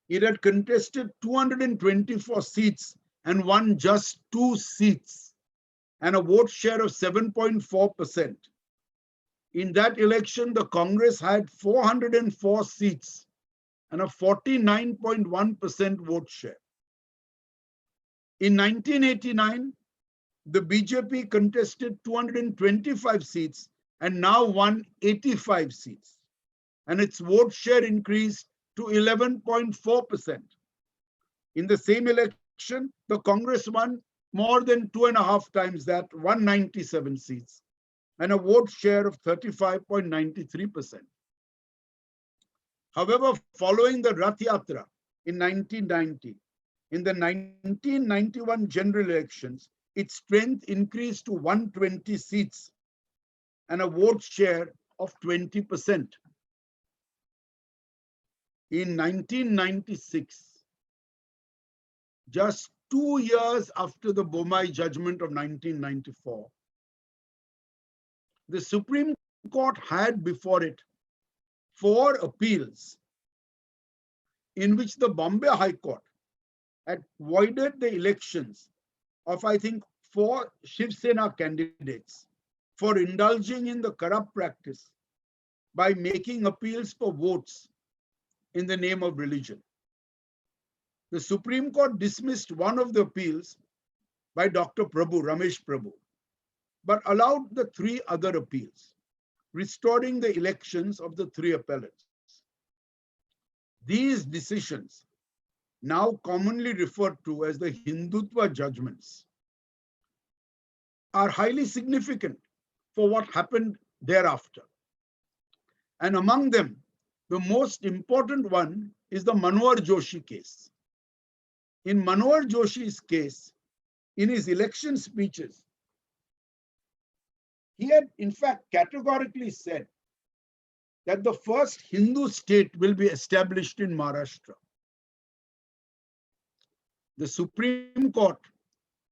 It had contested 224 seats and won just 2 seats and a vote share of 7.4%. In that election, the Congress had 404 seats and a 49.1% vote share. In 1989, the BJP contested 225 seats and now won 85 seats, and its vote share increased to 11.4%. In the same election, the Congress won more than 2.5 times that, 197 seats, and a vote share of 35.93%. However, following the Rath Yatra in 1990, in the 1991 general elections, its strength increased to 120 seats and a vote share of 20%. In 1996, just 2 years after the Bomai judgment of 1994, the Supreme Court had before it 4 appeals in which the Bombay High Court had voided the elections of, I think, 4 Shiv Sena candidates for indulging in the corrupt practice by making appeals for votes in the name of religion. The Supreme Court dismissed one of the appeals by Dr. Prabhu, Ramesh Prabhu, but allowed the 3 other appeals, restoring the elections of the 3 appellants. These decisions, now commonly referred to as the Hindutva judgments, are highly significant for what happened thereafter. And among them, the most important one is the Manohar Joshi case. In Manohar Joshi's case, in his election speeches, he had in fact categorically said that the first Hindu state will be established in Maharashtra. The Supreme Court,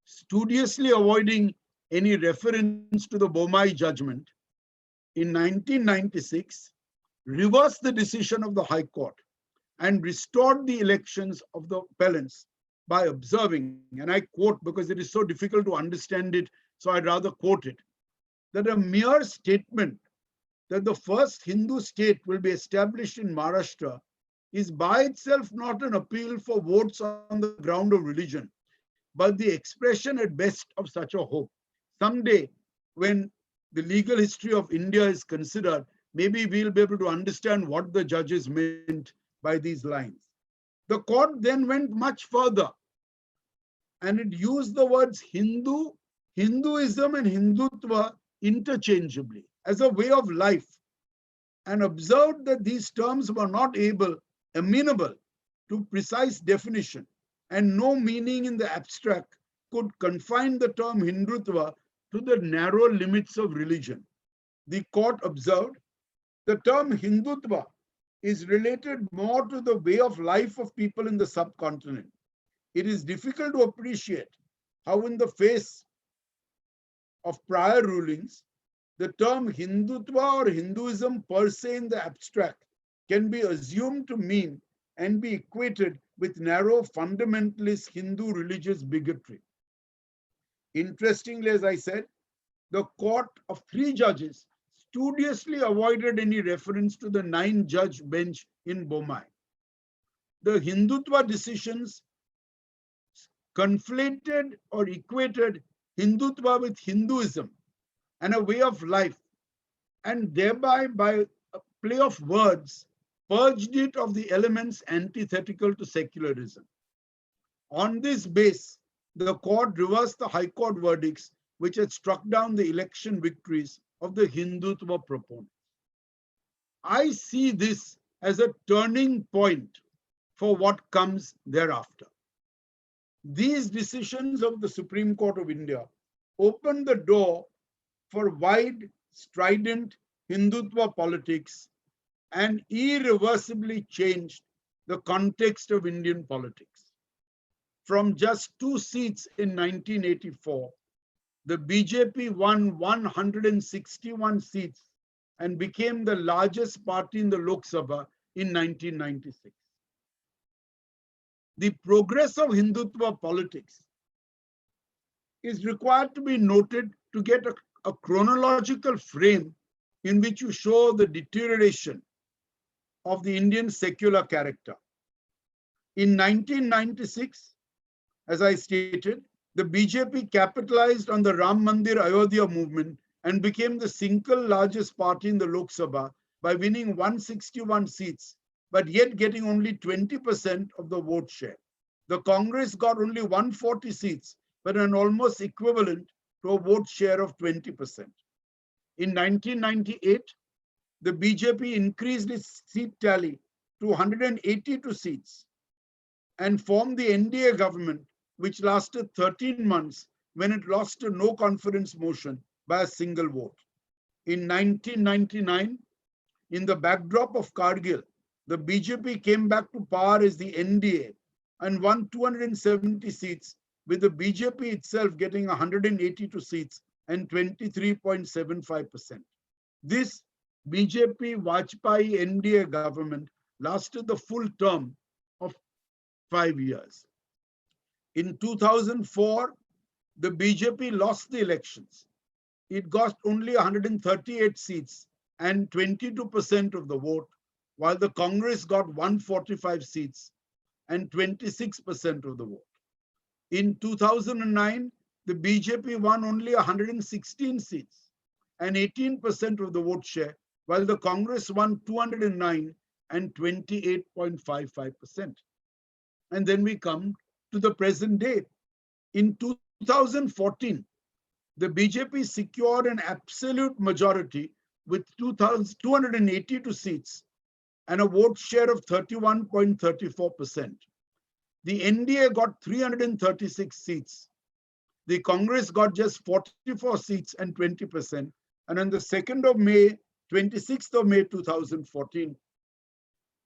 studiously avoiding any reference to the Bomai judgment, in 1996 reversed the decision of the High Court and restored the elections of the appellants by observing, and I quote because it is so difficult to understand it, so I'd rather quote it, that a mere statement that the first Hindu state will be established in Maharashtra is by itself not an appeal for votes on the ground of religion, but the expression at best of such a hope. Someday, when the legal history of India is considered, maybe we'll be able to understand what the judges meant by these lines. The court then went much further, and it used the words Hindu, Hinduism, and Hindutva interchangeably as a way of life, and observed that these terms were not amenable to precise definition, and no meaning in the abstract could confine the term Hindutva to the narrow limits of religion. The court observed the term Hindutva is related more to the way of life of people in the subcontinent. It is difficult to appreciate how, in the face of prior rulings, the term Hindutva or Hinduism per se in the abstract can be assumed to mean and be equated with narrow fundamentalist Hindu religious bigotry. Interestingly, as I said, the court of 3 judges studiously avoided any reference to the 9-judge bench in Bomai. The Hindutva decisions conflated or equated Hindutva with Hinduism and a way of life, and thereby, by a play of words, purged it of the elements antithetical to secularism. On this base, the court reversed the High Court verdicts which had struck down the election victories of the Hindutva proponents. I see this as a turning point for what comes thereafter. These decisions of the Supreme Court of India opened the door for wide, strident Hindutva politics and irreversibly changed the context of Indian politics. From just 2 seats in 1984, the BJP won 161 seats and became the largest party in the Lok Sabha in 1996. The progress of Hindutva politics is required to be noted to get a chronological frame in which you show the deterioration of the Indian secular character. In 1996, as I stated, the BJP capitalized on the Ram Mandir Ayodhya movement and became the single largest party in the Lok Sabha by winning 161 seats, but yet getting only 20% of the vote share. The Congress got only 140 seats, but an almost equivalent to a vote share of 20%. In 1998, the BJP increased its seat tally to 182 seats and formed the NDA government, which lasted 13 months when it lost a no confidence motion by a single vote. In 1999, in the backdrop of Kargil, the BJP came back to power as the NDA and won 270 seats, with the BJP itself getting 182 seats and 23.75%. This BJP Vajpayee NDA government lasted the full term of 5 years. In 2004, the BJP lost the elections. It got only 138 seats and 22% of the vote, while the Congress got 145 seats and 26% of the vote. In 2009, the BJP won only 116 seats and 18% of the vote share, while the Congress won 209 and 28.55%. And then we come to the present day. In 2014, the BJP secured an absolute majority with 282 seats and a vote share of 31.34%. The NDA got 336 seats. The Congress got just 44 seats and 20%. And on the 26th of May 2014,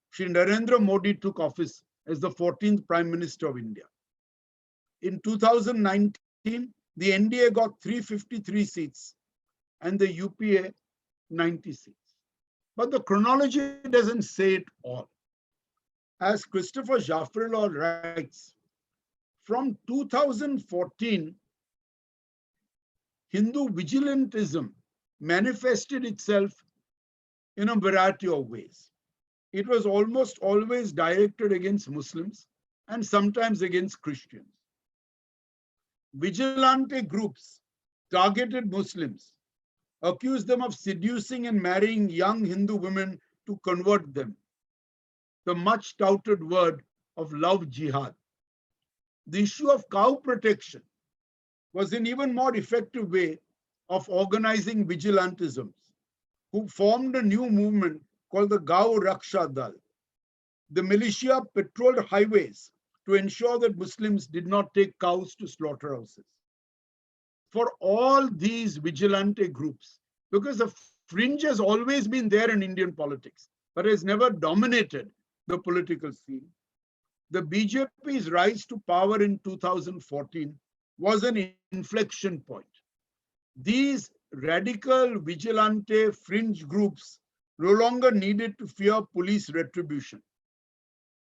Shri Narendra Modi took office as the 14th Prime Minister of India. In 2019, the NDA got 353 seats and the UPA 90 seats. But the chronology doesn't say it all. As Christopher Jaffrelot writes, from 2014, Hindu vigilantism manifested itself in a variety of ways. It was almost always directed against Muslims and sometimes against Christians. Vigilante groups targeted Muslims, accused them of seducing and marrying young Hindu women to convert them. The much touted word of love jihad. The issue of cow protection was an even more effective way of organizing vigilantism, who formed a new movement called the Gau Raksha Dal. The militia patrolled highways to ensure that Muslims did not take cows to slaughterhouses. For all these vigilante groups, because the fringe has always been there in Indian politics, but has never dominated the political scene, the BJP's rise to power in 2014 was an inflection point. These radical vigilante fringe groups no longer needed to fear police retribution.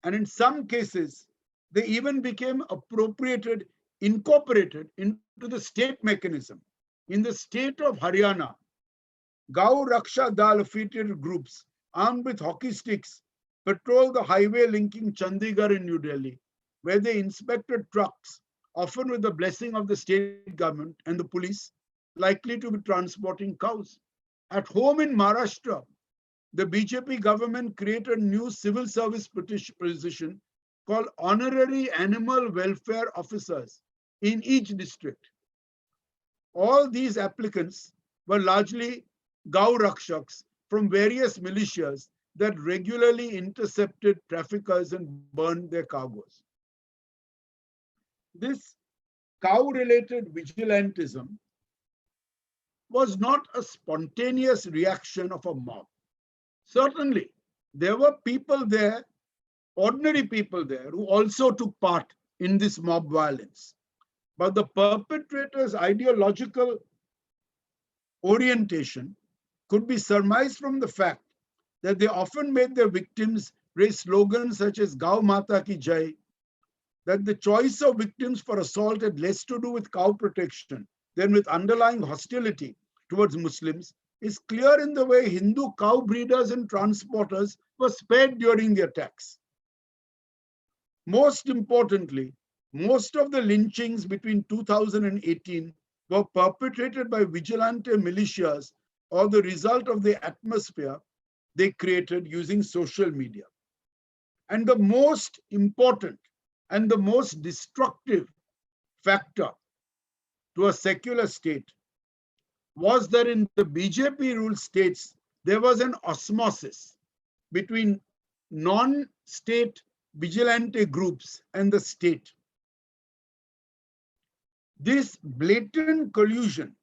And in some cases, they even became incorporated into the state mechanism. In the state of Haryana, Gau Raksha Dal affiliated groups armed with hockey sticks patrolled the highway linking Chandigarh and New Delhi, where they inspected trucks, often with the blessing of the state government and the police, likely to be transporting cows. At home in Maharashtra, the BJP government created a new civil service position called Honorary Animal Welfare Officers in each district. All these applicants were largely Gau Rakshaks from various militias that regularly intercepted traffickers and burned their cargoes. This cow-related vigilantism was not a spontaneous reaction of a mob. Certainly, there were people there, ordinary people there, who also took part in this mob violence. But the perpetrators' ideological orientation could be surmised from the fact that they often made their victims raise slogans such as Gau Mata Ki Jai, that the choice of victims for assault had less to do with cow protection than with underlying hostility towards Muslims, is clear in the way Hindu cow breeders and transporters were spared during the attacks. Most importantly, most of the lynchings between 2018 were perpetrated by vigilante militias or the result of the atmosphere they created using social media. And the most important and the most destructive factor to a secular state was that in the BJP ruled states, there was an osmosis between non-state vigilante groups and the state. This blatant collusion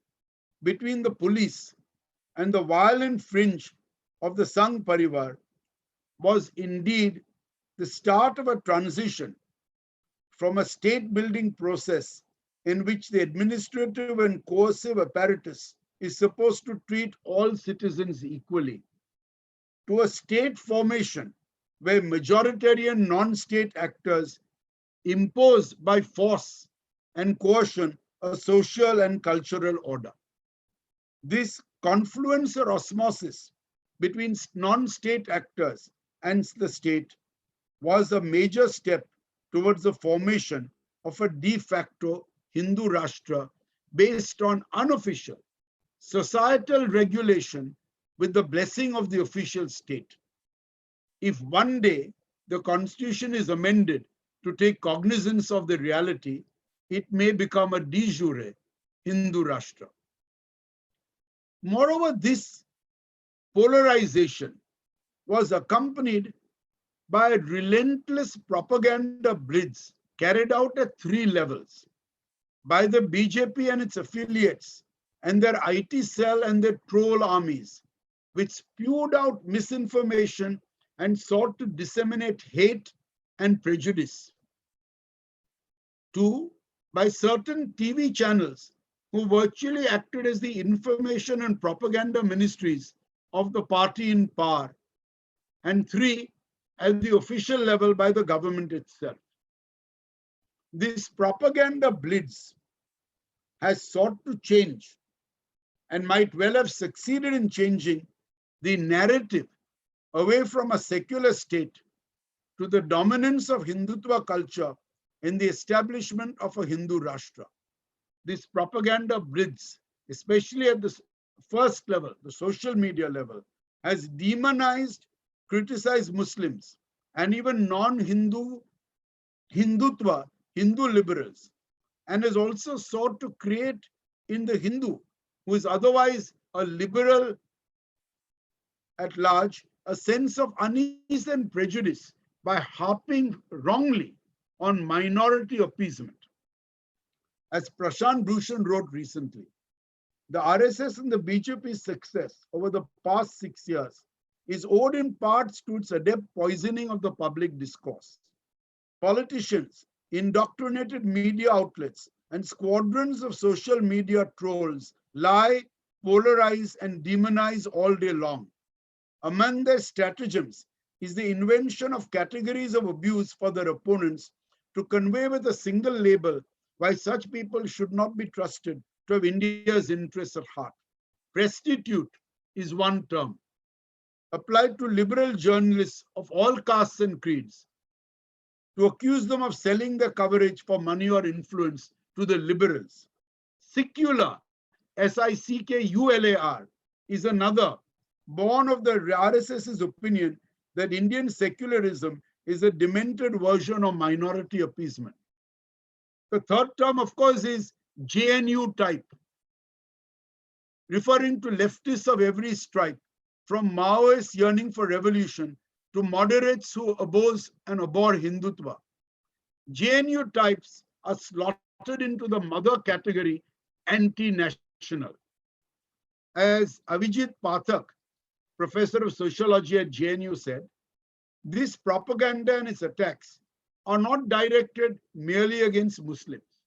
between the police and the violent fringe of the Sangh Parivar was indeed the start of a transition from a state building process in which the administrative and coercive apparatus is supposed to treat all citizens equally, to a state formation where majoritarian non-state actors impose by force and coercion a social and cultural order. This confluence or osmosis between non-state actors and the state was a major step towards the formation of a de facto Hindu Rashtra based on unofficial societal regulation with the blessing of the official state. If one day the constitution is amended to take cognizance of the reality, it may become a de jure Hindu Rashtra. Moreover, this polarization was accompanied by a relentless propaganda blitz carried out at 3 levels by the BJP and its affiliates and their IT cell and their troll armies, which spewed out misinformation and sought to disseminate hate and prejudice. 2, by certain TV channels who virtually acted as the information and propaganda ministries of the party in power. And 3, at the official level by the government itself. This propaganda blitz has sought to change and might well have succeeded in changing the narrative away from a secular state to the dominance of Hindutva culture in the establishment of a Hindu Rashtra. This propaganda blitz, especially at the first level, the social media level, has demonized, criticized Muslims and even non-Hindu Hindutva, Hindu liberals, and has also sought to create in the Hindu, who is otherwise a liberal at large, a sense of unease and prejudice by harping wrongly on minority appeasement. As Prashant Bhushan wrote recently, the RSS and the BJP's success over the past 6 years is owed in parts to its adept poisoning of the public discourse. Politicians, indoctrinated media outlets, and squadrons of social media trolls lie, polarize, and demonize all day long. Among their stratagems is the invention of categories of abuse for their opponents to convey with a single label why such people should not be trusted to have India's interests at heart. Prostitute is one term applied to liberal journalists of all castes and creeds to accuse them of selling their coverage for money or influence to the liberals. Secular, SICKULAR, is another, born of the RSS's opinion that Indian secularism is a demented version of minority appeasement. The third term, of course, is JNU type, referring to leftists of every stripe, from Maoists yearning for revolution to moderates who oppose and abhor Hindutva. JNU types are slotted into the mother category, anti-national. As Avijit Pathak, professor of sociology at JNU, said, this propaganda and its attacks are not directed merely against Muslims.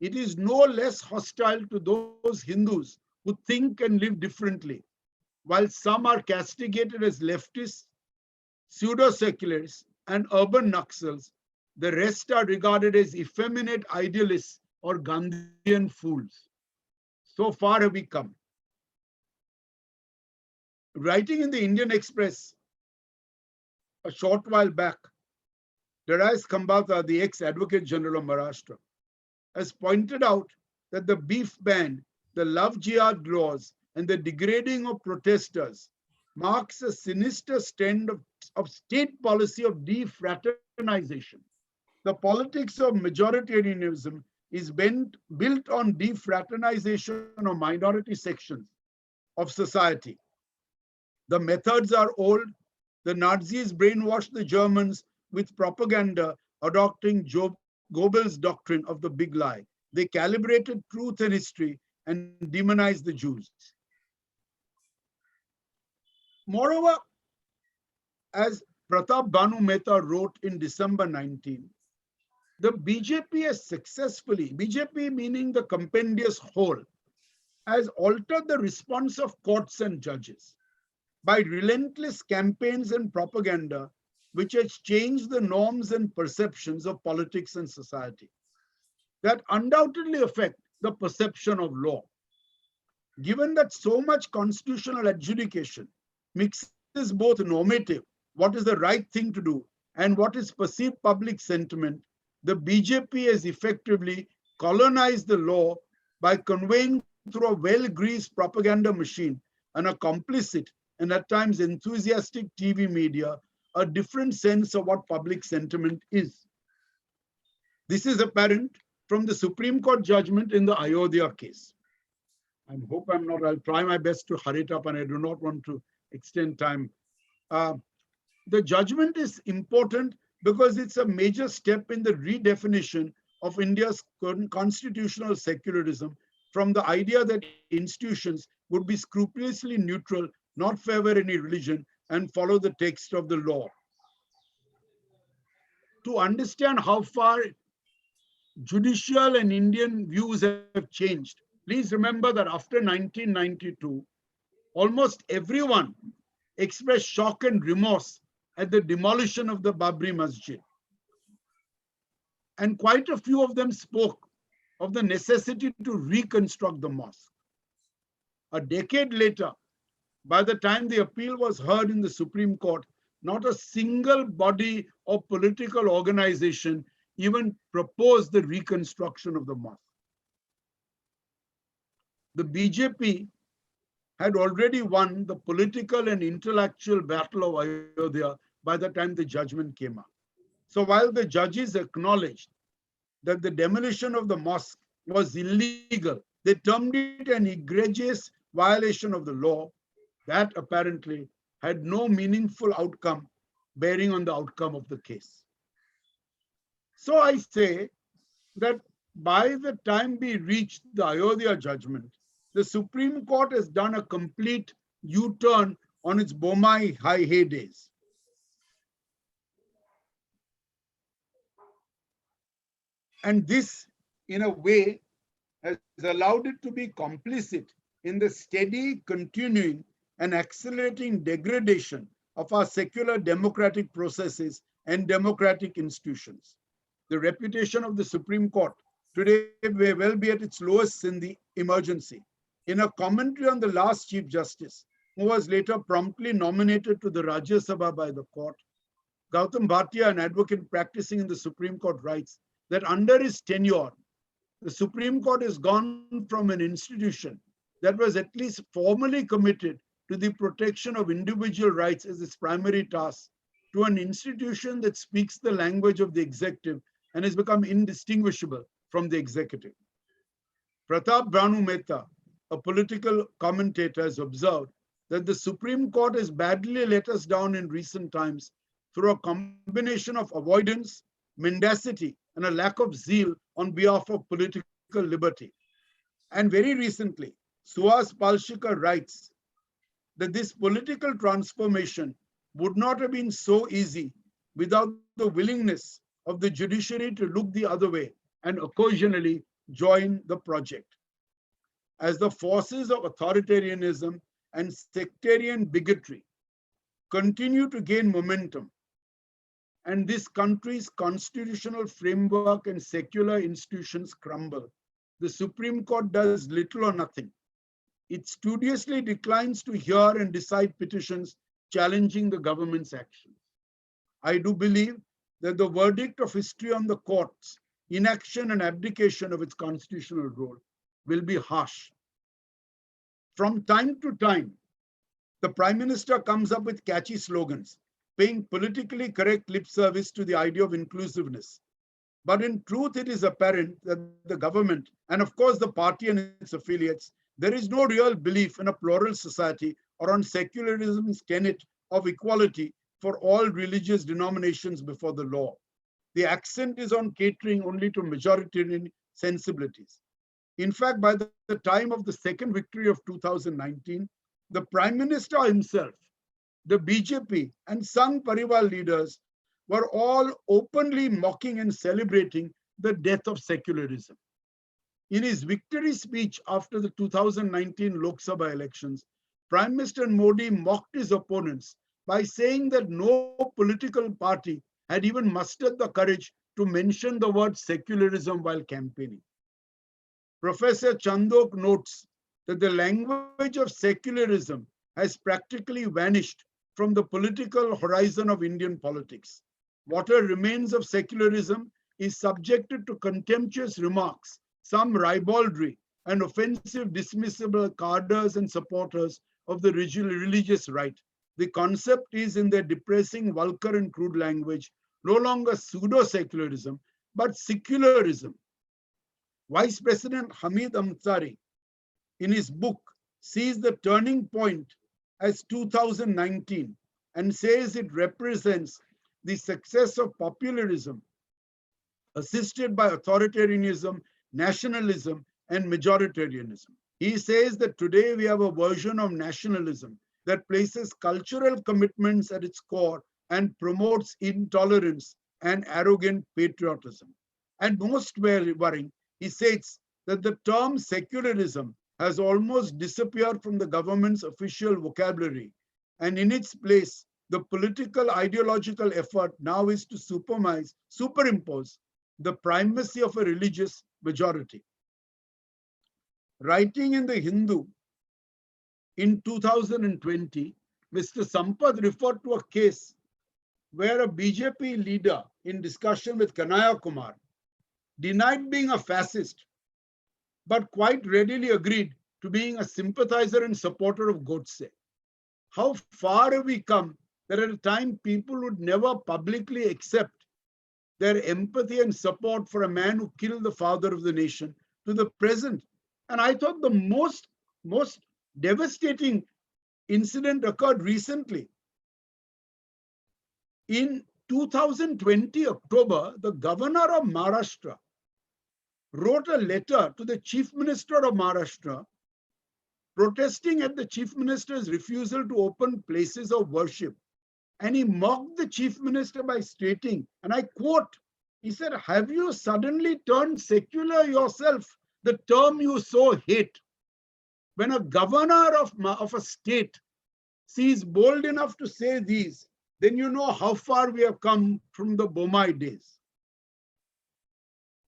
It is no less hostile to those Hindus who think and live differently. While some are castigated as leftists, pseudo-secularists, and urban Naxals, the rest are regarded as effeminate idealists or Gandhian fools. So far have we come. Writing in the Indian Express a short while back, Darius Khambhata, the ex-Advocate General of Maharashtra, has pointed out that the beef ban, the love jihad laws, and the degrading of protesters marks a sinister trend of state policy of defraternization. The politics of majoritarianism is built on defraternization of minority sections of society. The methods are old. The Nazis brainwashed the Germans with propaganda, adopting Goebbels' doctrine of the big lie. They calibrated truth and history and demonized the Jews. Moreover, as Pratap Bhanu Mehta wrote in December 19, the BJP has successfully, BJP meaning the compendious whole, has altered the response of courts and judges by relentless campaigns and propaganda, which has changed the norms and perceptions of politics and society, that undoubtedly affect the perception of law. Given that so much constitutional adjudication mixes both normative, what is the right thing to do, and what is perceived public sentiment, the BJP has effectively colonized the law by conveying through a well-greased propaganda machine and a complicit and at times enthusiastic TV media a different sense of what public sentiment is. This is apparent from the Supreme Court judgment in the Ayodhya case. I hope I'm not, I'll try my best to hurry it up and I do not want to extend time. The judgment is important because it's a major step in the redefinition of India's constitutional secularism from the idea that institutions would be scrupulously neutral, not favor any religion, and follow the text of the law. To understand how far judicial and Indian views have changed, please remember that after 1992, almost everyone expressed shock and remorse at the demolition of the Babri Masjid. And quite a few of them spoke of the necessity to reconstruct the mosque. A decade later, by the time the appeal was heard in the Supreme Court, not a single body or political organization even proposed the reconstruction of the mosque. The BJP had already won the political and intellectual battle of Ayodhya by the time the judgment came out. So while the judges acknowledged that the demolition of the mosque was illegal, they termed it an egregious violation of the law. That apparently had no meaningful outcome bearing on the outcome of the case. So I say that by the time we reached the Ayodhya judgment, the Supreme Court has done a complete U-turn on its Bommai high heydays. And this, in a way, has allowed it to be complicit in the steady, continuing, and accelerating degradation of our secular democratic processes and democratic institutions. The reputation of the Supreme Court today may well be at its lowest in the emergency. In a commentary on the last Chief Justice, who was later promptly nominated to the Rajya Sabha by the court, Gautam Bhatia, an advocate practicing in the Supreme Court, writes that under his tenure, the Supreme Court has gone from an institution that was at least formally committed to the protection of individual rights as its primary task to an institution that speaks the language of the executive and has become indistinguishable from the executive. Pratap Bhanu Mehta, a political commentator, has observed that the Supreme Court has badly let us down in recent times through a combination of avoidance, mendacity, and a lack of zeal on behalf of political liberty. And very recently, Suhas Palshikar writes that this political transformation would not have been so easy without the willingness of the judiciary to look the other way and occasionally join the project. As the forces of authoritarianism and sectarian bigotry continue to gain momentum, and this country's constitutional framework and secular institutions crumble, the Supreme Court does little or nothing it studiously declines to hear and decide petitions challenging the government's actions. I do believe that the verdict of history on the court's inaction and abdication of its constitutional role will be harsh. From time to time, the Prime Minister comes up with catchy slogans, paying politically correct lip service to the idea of inclusiveness. But in truth, it is apparent that the government, and of course the party and its affiliates, there is no real belief in a plural society or on secularism's tenet of equality for all religious denominations before the law. The accent is on catering only to majoritarian sensibilities. In fact, by the time of the second victory of 2019, the Prime Minister himself, the BJP and Sangh Parivar leaders were all openly mocking and celebrating the death of secularism. In his victory speech after the 2019 Lok Sabha elections, Prime Minister Modi mocked his opponents by saying that no political party had even mustered the courage to mention the word secularism while campaigning. Professor Chandok notes that the language of secularism has practically vanished from the political horizon of Indian politics. Whatever remains of secularism is subjected to contemptuous remarks, some ribaldry and offensive dismissible cadres and supporters of the religious right. The concept is, in their depressing, vulgar and crude language, no longer pseudo-secularism, but secularism. Vice President Hamid Ansari, in his book, sees the turning point as 2019 and says it represents the success of popularism assisted by authoritarianism, nationalism, and majoritarianism. He says that today we have a version of nationalism that places cultural commitments at its core and promotes intolerance and arrogant patriotism. And most worrying, he states that the term secularism has almost disappeared from the government's official vocabulary, and in its place, the political ideological effort now is to superimpose the primacy of a religious majority. Writing in the Hindu in 2020, Mr. Sampath referred to a case where a BJP leader in discussion with Kanhaiya Kumar denied being a fascist, but quite readily agreed to being a sympathizer and supporter of Godse. How far have we come that at a time people would never publicly accept their empathy and support for a man who killed the father of the nation to the present. And I thought the most devastating incident occurred recently. In 2020 October, the governor of Maharashtra wrote a letter to the chief minister of Maharashtra protesting at the chief minister's refusal to open places of worship. And he mocked the chief minister by stating, and I quote, he said, "Have you suddenly turned secular yourself, the term you so hate?" When a governor of a state sees bold enough to say these, then you know how far we have come from the Bomai days.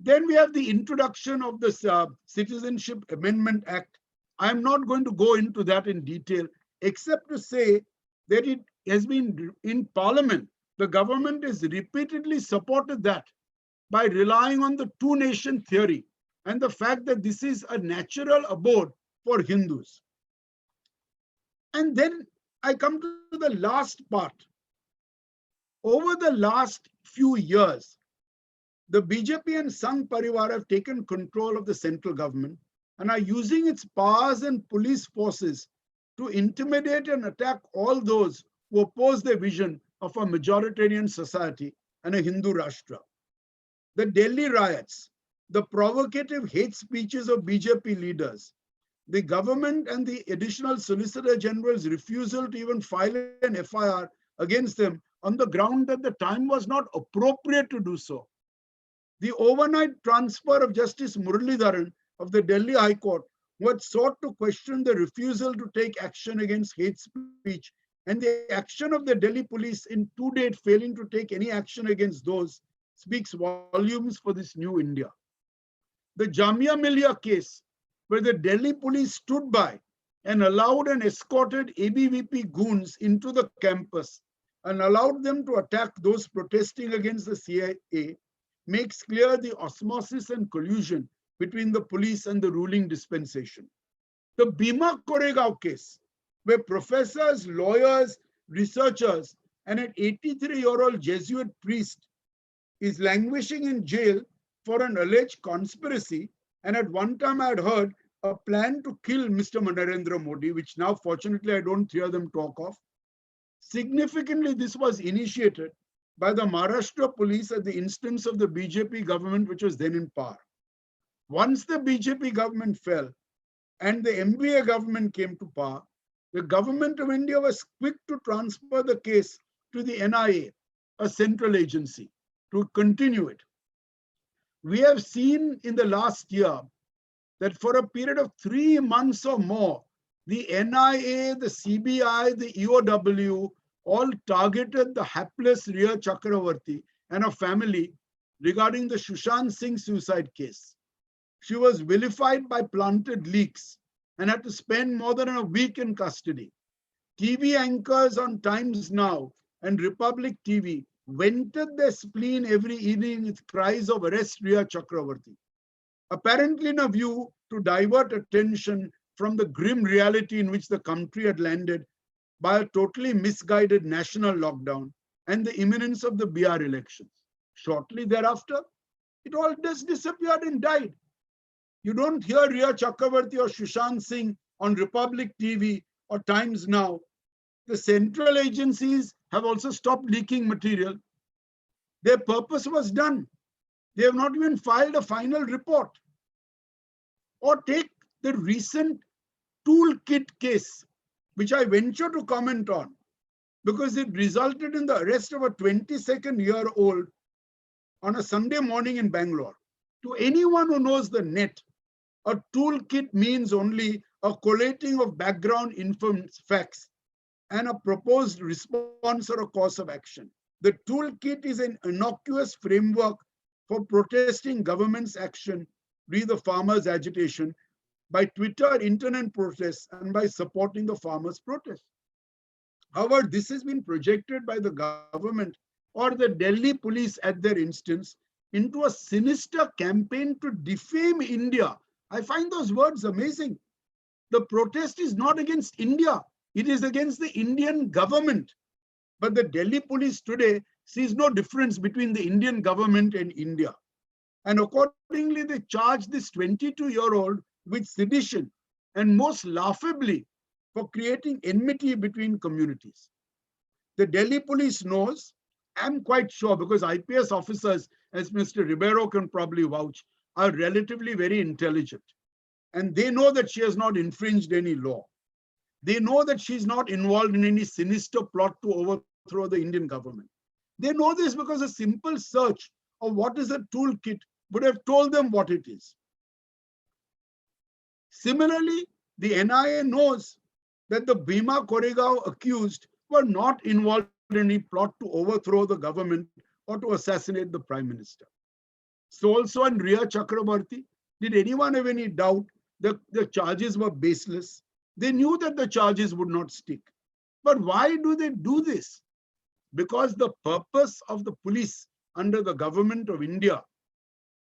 Then we have the introduction of this Citizenship Amendment Act. I'm not going to go into that in detail, except to say that it has been in Parliament. The government has repeatedly supported that by relying on the two-nation theory and the fact that this is a natural abode for Hindus. And then I come to the last part. Over the last few years, the BJP and Sangh Parivar have taken control of the central government and are using its powers and police forces to intimidate and attack all those who oppose their vision of a majoritarian society and a Hindu Rashtra. The Delhi riots, the provocative hate speeches of BJP leaders, the government and the additional Solicitor General's refusal to even file an FIR against them on the ground that the time was not appropriate to do so. The overnight transfer of Justice Muralidharan of the Delhi High Court, who had sought to question the refusal to take action against hate speech, and the action of the Delhi police in to date failing to take any action against those, speaks volumes for this new India. The Jamia Millia case, where the Delhi police stood by and allowed and escorted ABVP goons into the campus and allowed them to attack those protesting against the CIA makes clear the osmosis and collusion between the police and the ruling dispensation. The Bhima Koregaon case, where professors, lawyers, researchers, and an 83-year-old Jesuit priest is languishing in jail for an alleged conspiracy, and at one time I had heard a plan to kill Mr. Narendra Modi, which now fortunately I don't hear them talk of. Significantly, this was initiated by the Maharashtra police at the instance of the BJP government, which was then in power. Once the BJP government fell and the MVA government came to power, the government of India was quick to transfer the case to the NIA, a central agency, to continue it. We have seen in the last year that for a period of 3 months or more, the NIA, the CBI, the EOW all targeted the hapless Riya Chakravarti and her family regarding the Sushant Singh suicide case. She was vilified by planted leaks and had to spend more than a week in custody. TV anchors on Times Now and Republic TV vented their spleen every evening with cries of arrest Riya Chakravarti, apparently in a view to divert attention from the grim reality in which the country had landed by a totally misguided national lockdown and the imminence of the BR elections. Shortly thereafter, it all just disappeared and died. You don't hear Riya Chakravarti or Sushant Singh on Republic TV or Times Now. The central agencies have also stopped leaking material. Their purpose was done. They have not even filed a final report. Or take the recent toolkit case, which I venture to comment on, because it resulted in the arrest of a 22-year-old on a Sunday morning in Bangalore. To anyone who knows the net, a toolkit means only a collating of background facts and a proposed response or a course of action. The toolkit is an innocuous framework for protesting government's action, re the farmers' agitation, by Twitter, internet protests, and by supporting the farmers' protests. However, this has been projected by the government or the Delhi police at their instance into a sinister campaign to defame India. I find those words amazing. The protest is not against India. It is against the Indian government. But the Delhi police today sees no difference between the Indian government and India. And accordingly, they charge this 22-year-old with sedition and most laughably for creating enmity between communities. The Delhi police knows, I'm quite sure, because IPS officers, as Mr. Ribeiro can probably vouch, are relatively very intelligent. And they know that she has not infringed any law. They know that she's not involved in any sinister plot to overthrow the Indian government. They know this because a simple search of what is a toolkit would have told them what it is. Similarly, the NIA knows that the Bhima Koregaon accused were not involved in any plot to overthrow the government or to assassinate the Prime Minister. So also in Riya Chakrabarti, did anyone have any doubt that the charges were baseless? They knew that the charges would not stick. But why do they do this? Because the purpose of the police under the government of India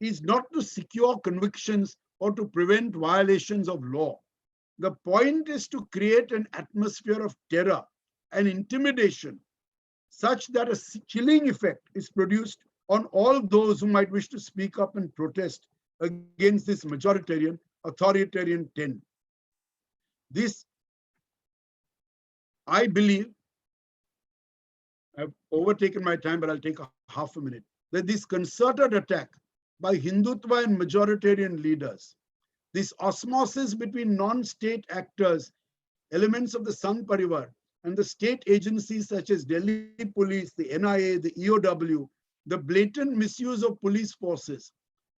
is not to secure convictions or to prevent violations of law. The point is to create an atmosphere of terror and intimidation such that a chilling effect is produced on all those who might wish to speak up and protest against this majoritarian, authoritarian trend. This, I believe, I've overtaken my time, but I'll take half a minute, that this concerted attack by Hindutva and majoritarian leaders, this osmosis between non-state actors, elements of the Sangh Parivar, and the state agencies such as Delhi Police, the NIA, the EOW, the blatant misuse of police forces,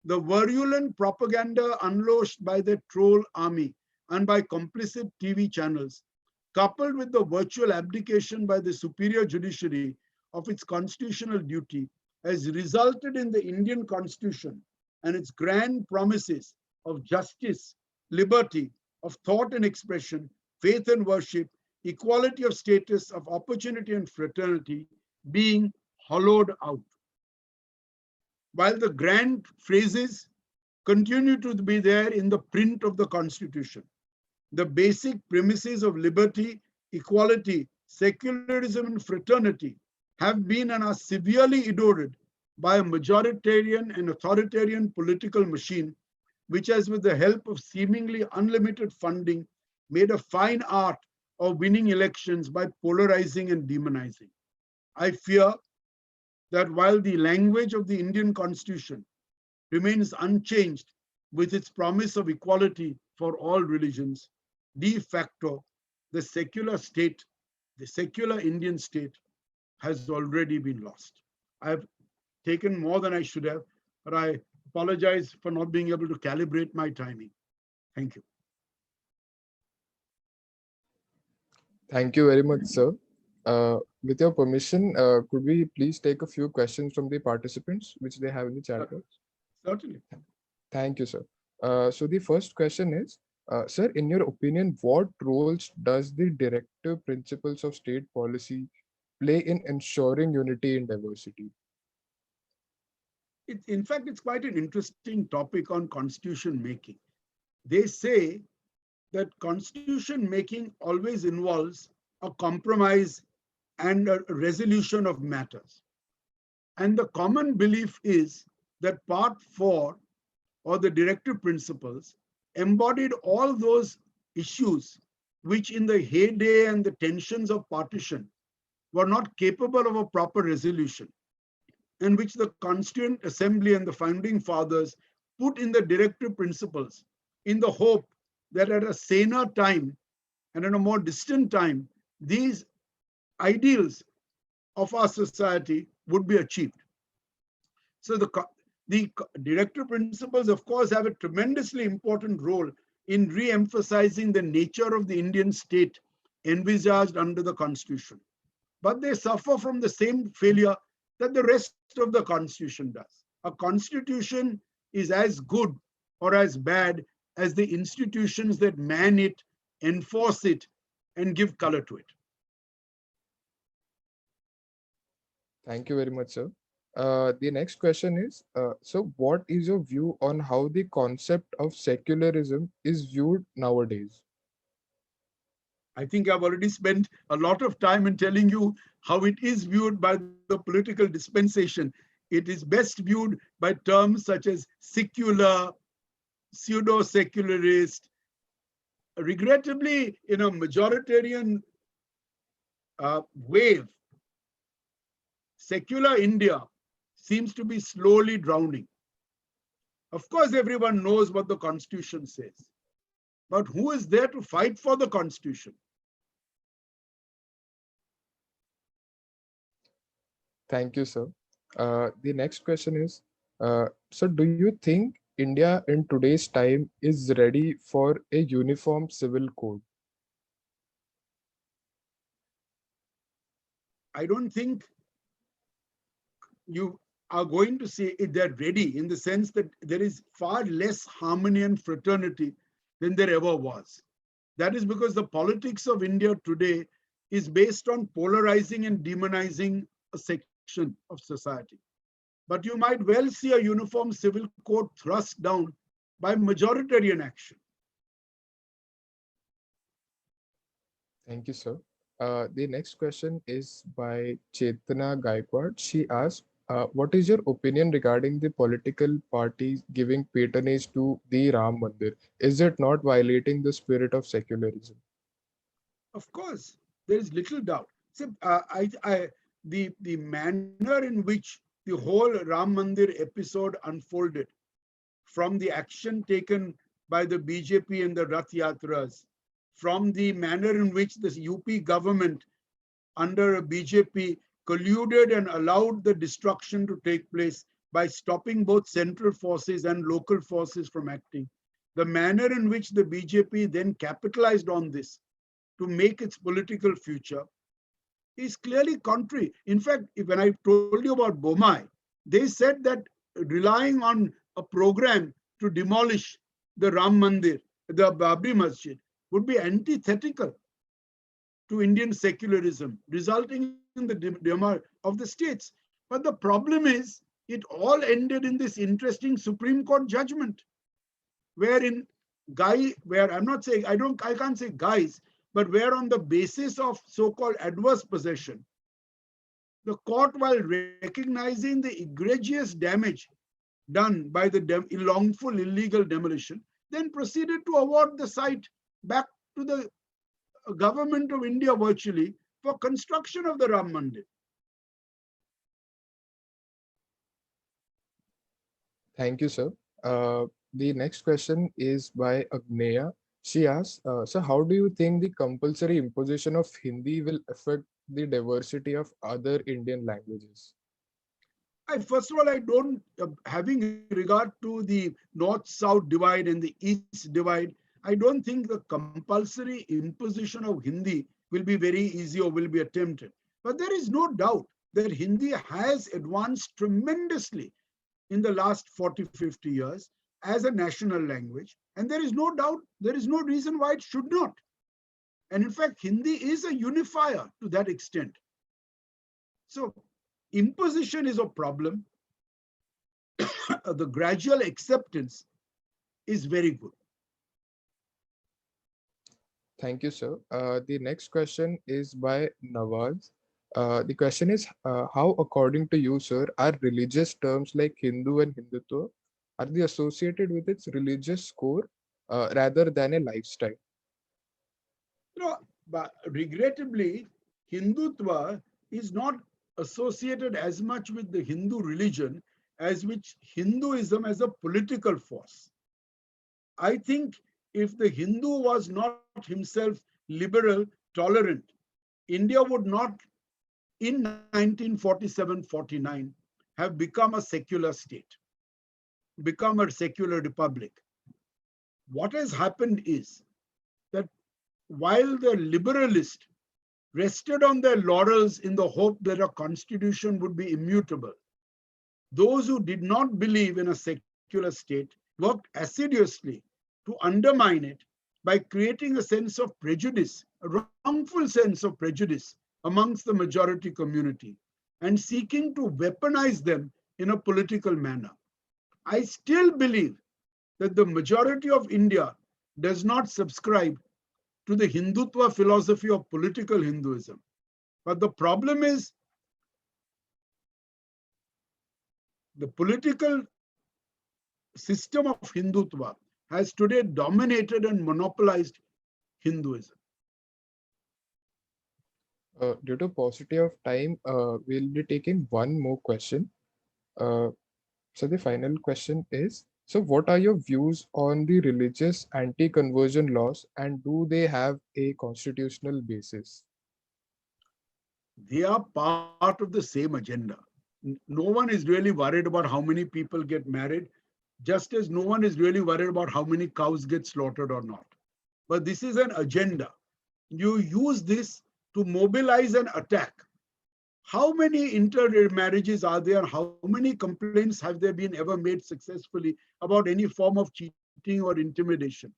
the virulent propaganda unleashed by the troll army and by complicit TV channels, coupled with the virtual abdication by the superior judiciary of its constitutional duty, has resulted in the Indian Constitution and its grand promises of justice, liberty, of thought and expression faith and worship, equality of status, of opportunity and fraternity being hollowed out. While the grand phrases continue to be there in the print of the Constitution, the basic premises of liberty, equality, secularism, and fraternity have been and are severely eroded by a majoritarian and authoritarian political machine, which has, with the help of seemingly unlimited funding, made a fine art of winning elections by polarizing and demonizing. I fear that while the language of the Indian Constitution remains unchanged with its promise of equality for all religions, de facto, the secular state, the secular Indian state, has already been lost. I have taken more than I should have, but I apologize for not being able to calibrate my timing. Thank you. Thank you very much, sir. With your permission, could we please take a few questions from the participants, which they have in the chat box? Certainly. Thank you, sir. So the first question is, sir, in your opinion, what roles does the directive principles of state policy play in ensuring unity in diversity? In fact, it's quite an interesting topic on constitution making. They say that constitution making always involves a compromise and a resolution of matters. And the common belief is that Part 4 or the directive principles embodied all those issues which in the heyday and the tensions of partition were not capable of a proper resolution, and which the Constituent Assembly and the founding fathers put in the directive principles in the hope that at a saner time and in a more distant time, these ideals of our society would be achieved. So the directive principles, of course, have a tremendously important role in re-emphasizing the nature of the Indian state envisaged under the Constitution. But they suffer from the same failure that the rest of the Constitution does. A constitution is as good or as bad as the institutions that man it, enforce it, and give color to it. Thank you very much, sir. The next question is, so what is your view on how the concept of secularism is viewed nowadays? I think I've already spent a lot of time in telling you how it is viewed by the political dispensation. It is best viewed by terms such as secular, pseudo-secularist. Regrettably, in a majoritarian wave, secular India seems to be slowly drowning. Of course, everyone knows what the Constitution says, but who is there to fight for the Constitution? Thank you, sir. The next question is, so do you think India in today's time is ready for a uniform civil code? I don't think you are going to say they're ready, in the sense that there is far less harmony and fraternity than there ever was. That is because the politics of India today is based on polarizing and demonizing a section of society. But you might well see a uniform civil code thrust down by majoritarian action. Thank you, sir. The next question is by Chetana Gaikwad. She asked, what is your opinion regarding the political parties giving patronage to the Ram Mandir? Is it not violating the spirit of secularism? Of course, there is little doubt. See, the manner in which the whole Ram Mandir episode unfolded, from the action taken by the BJP and the Rath Yatras, from the manner in which the UP government under a BJP colluded and allowed the destruction to take place by stopping both central forces and local forces from acting, the manner in which the BJP then capitalized on this to make its political future, is clearly contrary. In fact, when I told you about Bomai, they said that relying on a program to demolish the Ram Mandir, the Babri Masjid, would be antithetical to Indian secularism, resulting in the demise of the states. But the problem is, it all ended in this interesting Supreme Court judgment, wherein where I'm not saying, I can't say guys, but where on the basis of so-called adverse possession, the court, while recognizing the egregious damage done by the wrongful illegal demolition, then proceeded to award the site back to the government of India virtually for construction of the Ram Mandir. Thank you, sir. The next question is by Agneya. She asks, so how do you think the compulsory imposition of Hindi will affect the diversity of other Indian languages? First of all, I don't, having regard to the north-south divide and the east divide, I don't think the compulsory imposition of Hindi will be very easy or will be attempted. But there is no doubt that Hindi has advanced tremendously in the last 40, 50 years as a national language. And there is no doubt, there is no reason why it should not. And in fact, Hindi is a unifier to that extent. So imposition is a problem. The gradual acceptance is very good. Thank you, sir. The next question is by Nawaz. The question is, how, according to you, sir, are religious terms like Hindu and Hindutva, are they associated with its religious core rather than a lifestyle? But regrettably, Hindutva is not associated as much with the Hindu religion as with Hinduism as a political force. I think if the Hindu was not himself liberal, tolerant, India would not, in 1947-49, have become a secular state, become a secular republic. What has happened is that while the liberalists rested on their laurels in the hope that a constitution would be immutable, those who did not believe in a secular state worked assiduously to undermine it by creating a sense of prejudice, a wrongful sense of prejudice amongst the majority community, and seeking to weaponize them in a political manner. I still believe that the majority of India does not subscribe to the Hindutva philosophy of political Hinduism. But the problem is the political system of Hindutva has today dominated and monopolized Hinduism. Due to paucity of time, we'll be taking one more question. So the final question is, so what are your views on the religious anti-conversion laws, and do they have a constitutional basis? They are part of the same agenda. No one is really worried about how many people get married, just as no one is really worried about how many cows get slaughtered or not. But this is an agenda. You use this to mobilize an attack. How many intermarriages are there? How many complaints have there been ever made successfully about any form of cheating or intimidation?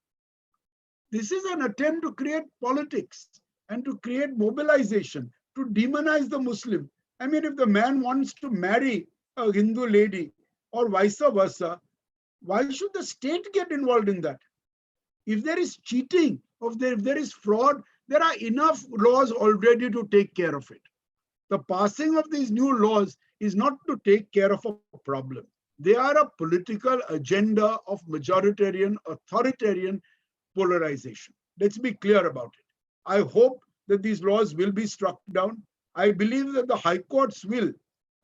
This is an attempt to create politics and to create mobilization, to demonize the Muslim. I mean, if the man wants to marry a Hindu lady or vice versa, why should the state get involved in that? If there is cheating, if there is fraud, there are enough laws already to take care of it. The passing of these new laws is not to take care of a problem. They are a political agenda of majoritarian, authoritarian polarization. Let's be clear about it. I hope that these laws will be struck down. I believe that the high courts will.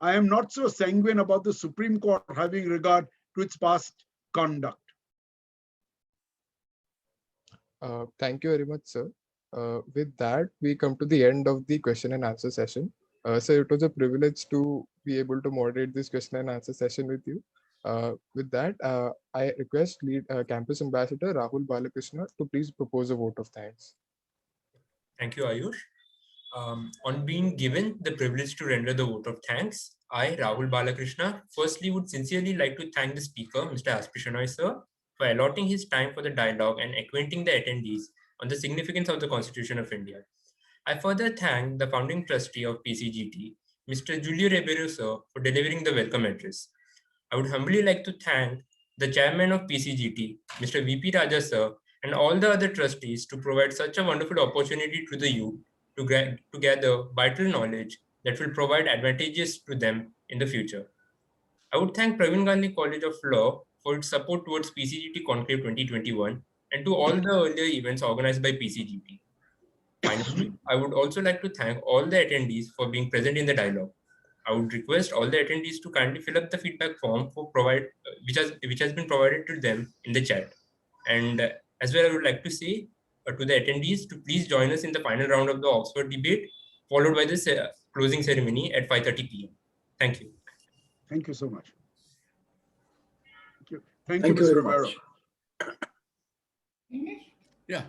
I am not so sanguine about the Supreme Court having regard to its past conduct. Thank you very much, sir. With that, we come to the end of the question and answer session. So it was a privilege to be able to moderate this question and answer session with you. With that, I request lead campus ambassador Rahul Balakrishna to please propose a vote of thanks. Thank you, Ayush. On being given the privilege to render the vote of thanks, I, Rahul Balakrishna, firstly would sincerely like to thank the speaker, Mr. Aspi Shenoy sir, for allotting his time for the dialogue and acquainting the attendees on the significance of the Constitution of India. I further thank the founding trustee of PCGT, Mr. Julio Ribeiro sir, for delivering the welcome address. I would humbly like to thank the chairman of PCGT, Mr. VP Raja sir, and all the other trustees to provide such a wonderful opportunity to the youth to gather vital knowledge that will provide advantages to them in the future. I would thank Praveen Gandhi College of Law for its support towards PCGT Conclave 2021 and to all the earlier events organized by PCGT. Finally, I would also like to thank all the attendees for being present in the dialogue. I would request all the attendees to kindly fill up the feedback form which has been provided to them in the chat. And as well, I would like to say to the attendees to please join us in the final round of the Oxford debate, followed by the closing ceremony at 5:30 p.m. Thank you. Thank you so much. Thank you. Thank you Mr. very Rivero. much. Yeah.